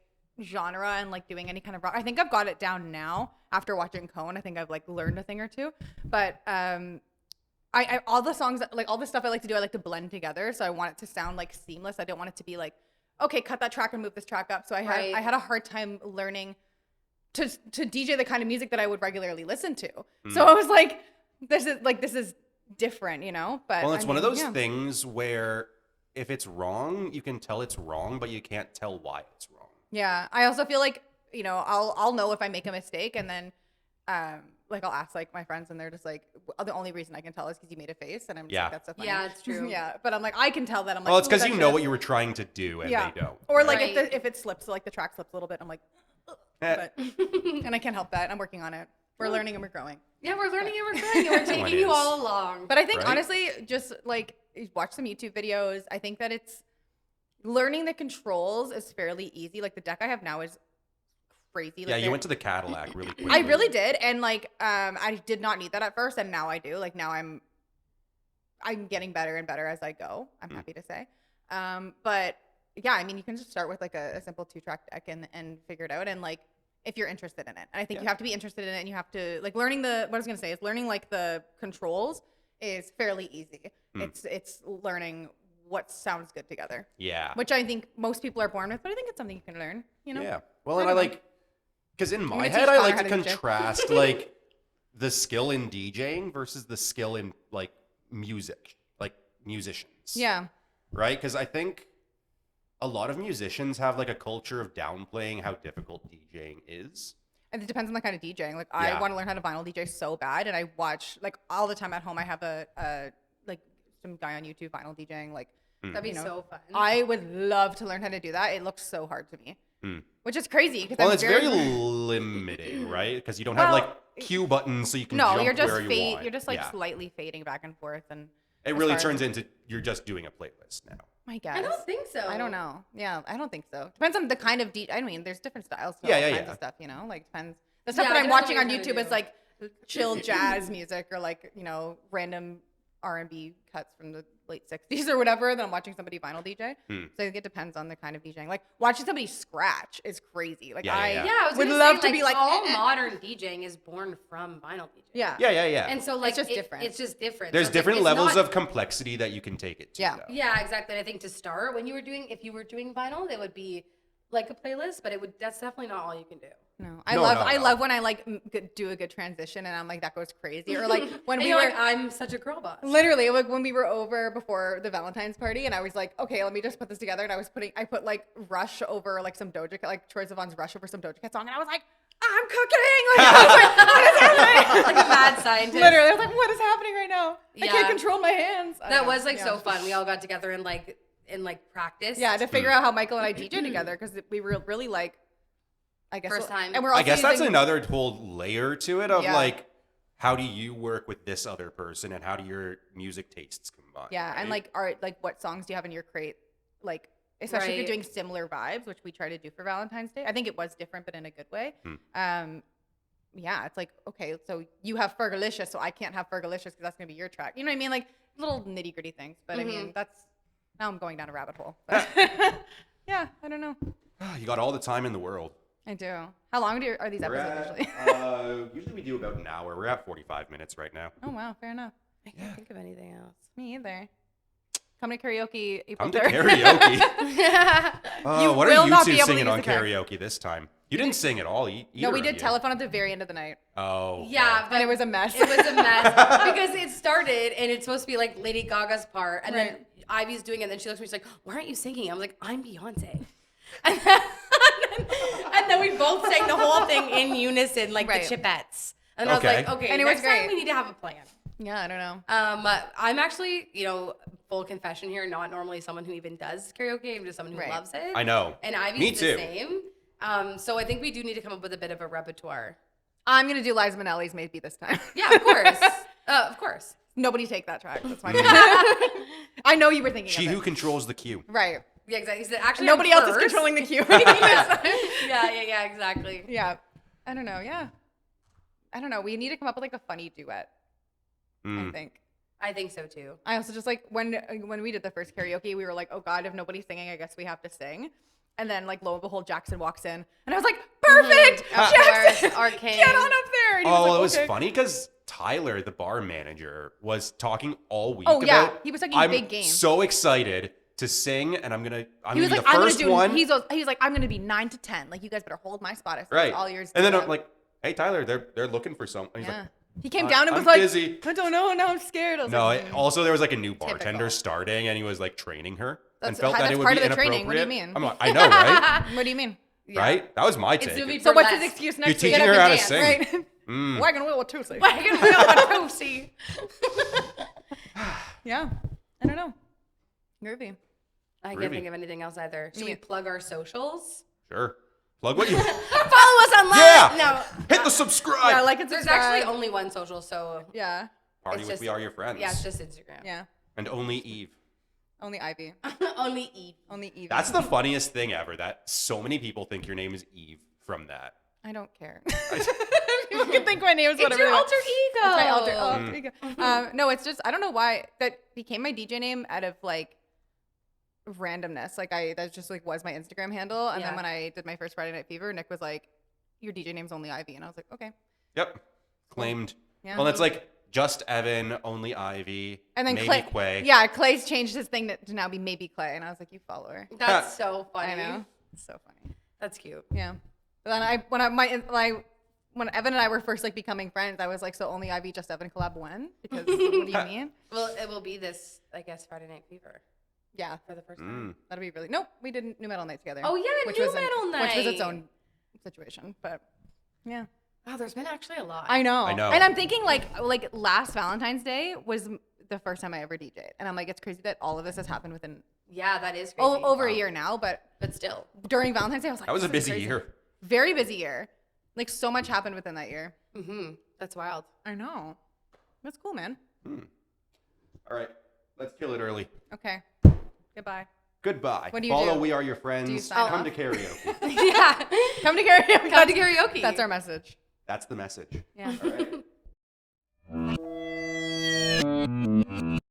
[SPEAKER 3] genre and like doing any kind of rock. I think I've got it down now after watching Cone. I think I've like learned a thing or two, but I all the songs, like all the stuff I like to do, I like to blend together. So I want it to sound like seamless. I don't want it to be like, okay, cut that track and move this track up. So I had a hard time learning to DJ the kind of music that I would regularly listen to. So I was like, this is different, But
[SPEAKER 1] Well, it's one of those
[SPEAKER 3] yeah.
[SPEAKER 1] things where if it's wrong, you can tell it's wrong, but you can't tell why it's wrong.
[SPEAKER 3] Yeah, I also feel like I'll know if I make a mistake, and then like I'll ask like my friends, and they're just like, the only reason I can tell is because you made a face, and I'm just like, that's so funny.
[SPEAKER 2] Yeah, it's true.
[SPEAKER 3] Yeah, but I'm like, I can tell that. I'm like,
[SPEAKER 1] Well, it's
[SPEAKER 3] ooh,
[SPEAKER 1] because
[SPEAKER 3] that
[SPEAKER 1] you know
[SPEAKER 3] shit-
[SPEAKER 1] what you were trying to do, and
[SPEAKER 3] Yeah,
[SPEAKER 1] they don't.
[SPEAKER 3] or like
[SPEAKER 2] Right.
[SPEAKER 3] if it slips, so like the track slips a little bit, I'm like,
[SPEAKER 1] Eh.
[SPEAKER 3] but and I can't help that. I'm working on it. We're learning and we're growing.
[SPEAKER 2] Yeah, we're learning and we're growing, and we're
[SPEAKER 1] One
[SPEAKER 2] taking you
[SPEAKER 1] is.
[SPEAKER 2] all along.
[SPEAKER 3] But I think
[SPEAKER 1] Right?
[SPEAKER 3] honestly, just like watch some YouTube videos. I think that it's learning the controls is fairly easy. Like the deck I have now is crazy. Like
[SPEAKER 1] Yeah, you went to the Cadillac really quickly.
[SPEAKER 3] I really did, and like I did not need that at first, and now I do. Like now I'm getting better and better as I go. I'm happy to say. But yeah, I mean, you can just start with like a simple 2-track deck and figure it out, and like if you're interested in it. And I think you have to be interested in it, and you have to like learning what I was gonna say is learning like the controls is fairly easy. It's learning what sounds good together.
[SPEAKER 1] Yeah.
[SPEAKER 3] Which I think most people are born with, but I think it's something you can learn, you know?
[SPEAKER 1] Yeah. Well, and I like, because in my
[SPEAKER 3] gonna
[SPEAKER 1] head,
[SPEAKER 3] teach
[SPEAKER 1] I
[SPEAKER 3] Connor
[SPEAKER 1] like
[SPEAKER 3] how
[SPEAKER 1] to
[SPEAKER 3] to DJ.
[SPEAKER 1] contrast like the skill in DJing versus the skill in like music, like musicians.
[SPEAKER 3] Yeah.
[SPEAKER 1] Right? Because I think a lot of musicians have like a culture of downplaying how difficult DJing is.
[SPEAKER 3] And it depends on the kind of DJing. Like
[SPEAKER 1] Yeah.
[SPEAKER 3] I want to learn how to vinyl DJ so bad, and I watch like all the time at home. I have a like some guy on YouTube vinyl DJing. Like
[SPEAKER 2] That'd be
[SPEAKER 3] you know,
[SPEAKER 2] so fun.
[SPEAKER 3] I would love to learn how to do that. It looks so hard to me, which is crazy because
[SPEAKER 1] Well, it's very limiting, right? Because you don't have like cue buttons, so you can jump
[SPEAKER 3] you're just
[SPEAKER 1] where you want.
[SPEAKER 3] You're just like
[SPEAKER 1] Yeah.
[SPEAKER 3] slightly fading back and forth, and
[SPEAKER 1] It
[SPEAKER 3] as
[SPEAKER 1] really
[SPEAKER 3] far as-
[SPEAKER 1] turns into you're just doing a playlist now.
[SPEAKER 3] I guess.
[SPEAKER 2] I don't think so.
[SPEAKER 3] I don't know. Yeah, I don't think so. Depends on the kind of I mean, there's different styles. To
[SPEAKER 1] Yeah,
[SPEAKER 3] all
[SPEAKER 1] yeah,
[SPEAKER 3] kinds
[SPEAKER 1] yeah.
[SPEAKER 3] of stuff, you know. Like depends. The stuff
[SPEAKER 2] Yeah,
[SPEAKER 3] that
[SPEAKER 2] I
[SPEAKER 3] I'm
[SPEAKER 2] don't know
[SPEAKER 3] watching
[SPEAKER 2] what
[SPEAKER 3] on
[SPEAKER 2] you're
[SPEAKER 3] YouTube
[SPEAKER 2] trying
[SPEAKER 3] is
[SPEAKER 2] to
[SPEAKER 3] like chill jazz music or like random R&B cuts from the late 60s or whatever. Then I'm watching somebody vinyl DJ. So I think it depends on the kind of DJing. Like watching somebody scratch is crazy. Like
[SPEAKER 1] Yeah, yeah, yeah.
[SPEAKER 2] Yeah, I was
[SPEAKER 3] would
[SPEAKER 2] gonna
[SPEAKER 3] love
[SPEAKER 2] say,
[SPEAKER 3] to be like
[SPEAKER 2] all modern DJing is born from vinyl DJing.
[SPEAKER 3] yeah.
[SPEAKER 1] Yeah.
[SPEAKER 2] And so like
[SPEAKER 3] just different.
[SPEAKER 2] It's just different.
[SPEAKER 1] There's
[SPEAKER 2] So it's
[SPEAKER 1] different
[SPEAKER 2] it's
[SPEAKER 1] levels
[SPEAKER 2] not-
[SPEAKER 1] of complexity that you can take it to.
[SPEAKER 3] Yeah.
[SPEAKER 1] though.
[SPEAKER 2] Yeah, exactly. I think to start, if you were doing vinyl, it would be like a playlist, but that's definitely not all you can do.
[SPEAKER 3] No,
[SPEAKER 1] No,
[SPEAKER 3] I
[SPEAKER 1] no.
[SPEAKER 3] love when I like do a good transition and I'm like that goes crazy or like when
[SPEAKER 2] And
[SPEAKER 3] we
[SPEAKER 2] you're
[SPEAKER 3] were
[SPEAKER 2] like, I'm such a girl boss.
[SPEAKER 3] literally like when we were over before the Valentine's party and I was like, okay, let me just put this together and I put like Rush over like some Doja Cat, like Troye Sivan's Rush over some Doja Cat song and I was like, I'm cooking. Like, I was like, what is happening?
[SPEAKER 2] Like a mad scientist.
[SPEAKER 3] Literally, I was like, what is happening right now? I
[SPEAKER 2] Yeah.
[SPEAKER 3] can't control my hands. I
[SPEAKER 2] That
[SPEAKER 3] don't know.
[SPEAKER 2] was like
[SPEAKER 3] Yeah.
[SPEAKER 2] so fun. We all got together and like practice.
[SPEAKER 3] Yeah, to figure out how Michael and I DJ together because we were really like, I guess
[SPEAKER 2] First time.
[SPEAKER 3] and we're also
[SPEAKER 1] I guess that's
[SPEAKER 3] using-
[SPEAKER 1] another whole layer to it of
[SPEAKER 3] Yeah.
[SPEAKER 1] like, how do you work with this other person and how do your music tastes combine?
[SPEAKER 3] Yeah, and
[SPEAKER 1] right?
[SPEAKER 3] like what songs do you have in your crate? Like especially if
[SPEAKER 2] Right.
[SPEAKER 3] you're doing similar vibes, which we try to do for Valentine's Day. I think it was different, but in a good way. Yeah, it's like okay, so you have Fergalicious, so I can't have Fergalicious because that's gonna be your track. You know what I mean? Like little nitty gritty things. But I mean, that's now I'm going down a rabbit hole. But yeah, I don't know.
[SPEAKER 1] You got all the time in the world.
[SPEAKER 3] I do. How long are these
[SPEAKER 1] We're
[SPEAKER 3] episodes
[SPEAKER 1] at,
[SPEAKER 3] usually?
[SPEAKER 1] usually we do about an hour. We're at 45 minutes right now.
[SPEAKER 3] Oh wow, fair enough.
[SPEAKER 2] I can't think of anything else.
[SPEAKER 3] Me either. Come to karaoke April
[SPEAKER 1] Come to
[SPEAKER 3] 3rd.
[SPEAKER 1] karaoke.
[SPEAKER 3] You
[SPEAKER 1] What
[SPEAKER 3] will
[SPEAKER 1] are you
[SPEAKER 3] not
[SPEAKER 1] two
[SPEAKER 3] be able to
[SPEAKER 1] singing
[SPEAKER 3] use
[SPEAKER 1] on
[SPEAKER 3] the car.
[SPEAKER 1] karaoke this time? You didn't sing at all.
[SPEAKER 3] No, we did telephone at the very end of the night,
[SPEAKER 1] Oh.
[SPEAKER 2] Yeah, but
[SPEAKER 3] and it was a mess.
[SPEAKER 2] It was a mess because it started and it's supposed to be like Lady Gaga's part, and then Ivy's doing it, and then she looks at me, she's like, "Why aren't you singing?" I was like, "I'm Beyonce," and then we both sang the whole thing in unison, like
[SPEAKER 3] Right.
[SPEAKER 2] the Chipettes. And I was
[SPEAKER 1] Okay.
[SPEAKER 2] like, "Okay,
[SPEAKER 3] And it was
[SPEAKER 2] next time
[SPEAKER 3] great.
[SPEAKER 2] we need to have a plan."
[SPEAKER 3] Yeah, I don't know.
[SPEAKER 2] I'm actually, full confession here, not normally someone who even does karaoke. I'm just someone who
[SPEAKER 3] Right.
[SPEAKER 2] loves it.
[SPEAKER 1] I know.
[SPEAKER 2] And Ivy's
[SPEAKER 1] Me
[SPEAKER 2] the
[SPEAKER 1] too.
[SPEAKER 2] same. So I think we do need to come up with a bit of a repertoire.
[SPEAKER 3] I'm gonna do Liza Minnelli's maybe this time.
[SPEAKER 2] Yeah, of course. Of course.
[SPEAKER 3] Nobody take that track. That's fine. I know you were thinking
[SPEAKER 1] She
[SPEAKER 3] of
[SPEAKER 1] who
[SPEAKER 3] it.
[SPEAKER 1] controls the cue.
[SPEAKER 3] Right.
[SPEAKER 2] Yeah, exactly. He said, actually,
[SPEAKER 3] Nobody
[SPEAKER 2] I'm
[SPEAKER 3] else is
[SPEAKER 2] first.
[SPEAKER 3] controlling the cue.
[SPEAKER 2] yeah, exactly.
[SPEAKER 3] Yeah. I don't know. Yeah. I don't know. We need to come up with like a funny duet. I think.
[SPEAKER 2] I think so too.
[SPEAKER 3] I also just like when we did the first karaoke, we were like, oh God, if nobody's singing, I guess we have to sing. And then like lo and behold, Jackson walks in, and I was like, perfect,
[SPEAKER 2] Of
[SPEAKER 3] Jackson,
[SPEAKER 2] course, our king.
[SPEAKER 3] get on up there. And he
[SPEAKER 1] Oh,
[SPEAKER 3] like,
[SPEAKER 1] it was
[SPEAKER 3] okay.
[SPEAKER 1] funny because Tyler, the bar manager, was talking all week
[SPEAKER 3] Oh, yeah.
[SPEAKER 1] about,
[SPEAKER 3] He was talking
[SPEAKER 1] I'm
[SPEAKER 3] big game.
[SPEAKER 1] so excited to sing, and I'm
[SPEAKER 3] He
[SPEAKER 1] gonna
[SPEAKER 3] was
[SPEAKER 1] be
[SPEAKER 3] like,
[SPEAKER 1] the
[SPEAKER 3] I'm gonna
[SPEAKER 1] first
[SPEAKER 3] do.
[SPEAKER 1] one.
[SPEAKER 3] He was like, I'm gonna be 9 to 10. Like you guys better hold my spot. I said,
[SPEAKER 1] Right.
[SPEAKER 3] All yours.
[SPEAKER 1] And then
[SPEAKER 3] to
[SPEAKER 1] I'm like, hey, Tyler, they're looking for something. He's
[SPEAKER 3] yeah.
[SPEAKER 1] like,
[SPEAKER 3] He came down and was
[SPEAKER 1] I'm
[SPEAKER 3] like,
[SPEAKER 1] busy.
[SPEAKER 3] I don't know. Now I'm scared. I was
[SPEAKER 1] no,
[SPEAKER 3] like,
[SPEAKER 1] also there was like a new bartender
[SPEAKER 3] Typical.
[SPEAKER 1] starting, and he was like training her, and
[SPEAKER 3] That's-
[SPEAKER 1] felt that
[SPEAKER 3] that's
[SPEAKER 1] it would
[SPEAKER 3] part
[SPEAKER 1] be
[SPEAKER 3] of the training. What do you
[SPEAKER 1] inappropriate.
[SPEAKER 3] mean?
[SPEAKER 1] I'm like, I know, right?
[SPEAKER 3] What do you mean?
[SPEAKER 2] Yeah.
[SPEAKER 1] Right? That was my
[SPEAKER 2] It's
[SPEAKER 1] take.
[SPEAKER 2] gonna be
[SPEAKER 3] So what's his
[SPEAKER 2] burlesque.
[SPEAKER 3] excuse
[SPEAKER 1] You're
[SPEAKER 3] next week?
[SPEAKER 1] teaching
[SPEAKER 2] Get
[SPEAKER 1] her
[SPEAKER 2] up
[SPEAKER 1] how to
[SPEAKER 2] and
[SPEAKER 1] sing.
[SPEAKER 3] Right?
[SPEAKER 1] Mm.
[SPEAKER 3] Wagon wheel with Tuesday.
[SPEAKER 2] Wagon wheel with Tootsie.
[SPEAKER 3] Yeah. I don't know. Groovy.
[SPEAKER 2] I can't
[SPEAKER 1] Groovy.
[SPEAKER 2] think of anything else either. Should
[SPEAKER 3] Me-
[SPEAKER 2] we plug our socials?
[SPEAKER 1] Sure. Plug what you.
[SPEAKER 2] Follow us online.
[SPEAKER 1] Yeah.
[SPEAKER 2] No.
[SPEAKER 1] Hit the subscribe.
[SPEAKER 3] Yeah, like it's
[SPEAKER 2] There's actually only one social, so
[SPEAKER 3] Yeah.
[SPEAKER 1] Party
[SPEAKER 2] it's
[SPEAKER 1] with
[SPEAKER 2] just-
[SPEAKER 1] We Are Your Friends.
[SPEAKER 2] yeah, it's just Instagram.
[SPEAKER 3] Yeah.
[SPEAKER 1] And only Eve.
[SPEAKER 3] Only Ivy.
[SPEAKER 2] Only Eve.
[SPEAKER 3] Only Eve.
[SPEAKER 1] That's the funniest thing ever. That so many people think your name is Eve from that.
[SPEAKER 3] I don't care. People can think my name is whatever.
[SPEAKER 2] It's your
[SPEAKER 3] they want.
[SPEAKER 2] alter ego.
[SPEAKER 3] It's my alter ego. No, it's just I don't know why that became my DJ name out of like randomness. Like that just like was my Instagram handle. And then when I did my first Friday Night Fever, Nick was like, "Your DJ name's only Ivy," and I was like, "Okay."
[SPEAKER 1] Yep. Claimed.
[SPEAKER 3] Yeah.
[SPEAKER 1] Well, it's like just Evan, only Ivy,
[SPEAKER 3] And then
[SPEAKER 1] maybe Quay.
[SPEAKER 3] Yeah, Clay's changed his thing to now be maybe Clay, and I was like, "You follower."
[SPEAKER 2] That's so funny.
[SPEAKER 3] I know. It's so funny.
[SPEAKER 2] That's cute.
[SPEAKER 3] Yeah. But then when Evan and I were first like becoming friends, I was like, "So only Ivy, just Evan collab when?" Because what do you mean?
[SPEAKER 2] Well, it will be this, I guess, Friday Night Fever
[SPEAKER 3] Yeah.
[SPEAKER 2] for the first time.
[SPEAKER 3] That'd be really. Nope, we did New Metal Night together.
[SPEAKER 2] Oh, yeah, New Metal Night.
[SPEAKER 3] Which was its own situation, but yeah.
[SPEAKER 2] Wow, there's been actually a lot.
[SPEAKER 3] I know.
[SPEAKER 1] I know.
[SPEAKER 3] And I'm thinking like last Valentine's Day was the first time I ever DJ'd, and I'm like, it's crazy that all of this has happened within
[SPEAKER 2] Yeah, that is crazy.
[SPEAKER 3] over a year now, but
[SPEAKER 2] still.
[SPEAKER 3] during Valentine's Day, I was like,
[SPEAKER 1] That was a
[SPEAKER 3] this is
[SPEAKER 1] busy
[SPEAKER 3] crazy.
[SPEAKER 1] year.
[SPEAKER 3] Very busy year. Like so much happened within that year.
[SPEAKER 2] Mm-hmm. That's wild.
[SPEAKER 3] I know. That's cool, man.
[SPEAKER 1] All right. Let's kill it early.
[SPEAKER 3] Okay. Goodbye.
[SPEAKER 1] Goodbye.
[SPEAKER 3] What do you
[SPEAKER 1] Follow
[SPEAKER 3] do?
[SPEAKER 1] We Are Your
[SPEAKER 3] Do you
[SPEAKER 1] Friends.
[SPEAKER 3] sign
[SPEAKER 1] Come
[SPEAKER 3] off?
[SPEAKER 1] to karaoke.
[SPEAKER 2] Yeah.
[SPEAKER 3] Come to karaoke.
[SPEAKER 2] Come to karaoke.
[SPEAKER 3] That's our message.
[SPEAKER 1] That's the message.
[SPEAKER 3] Yeah.
[SPEAKER 1] All right.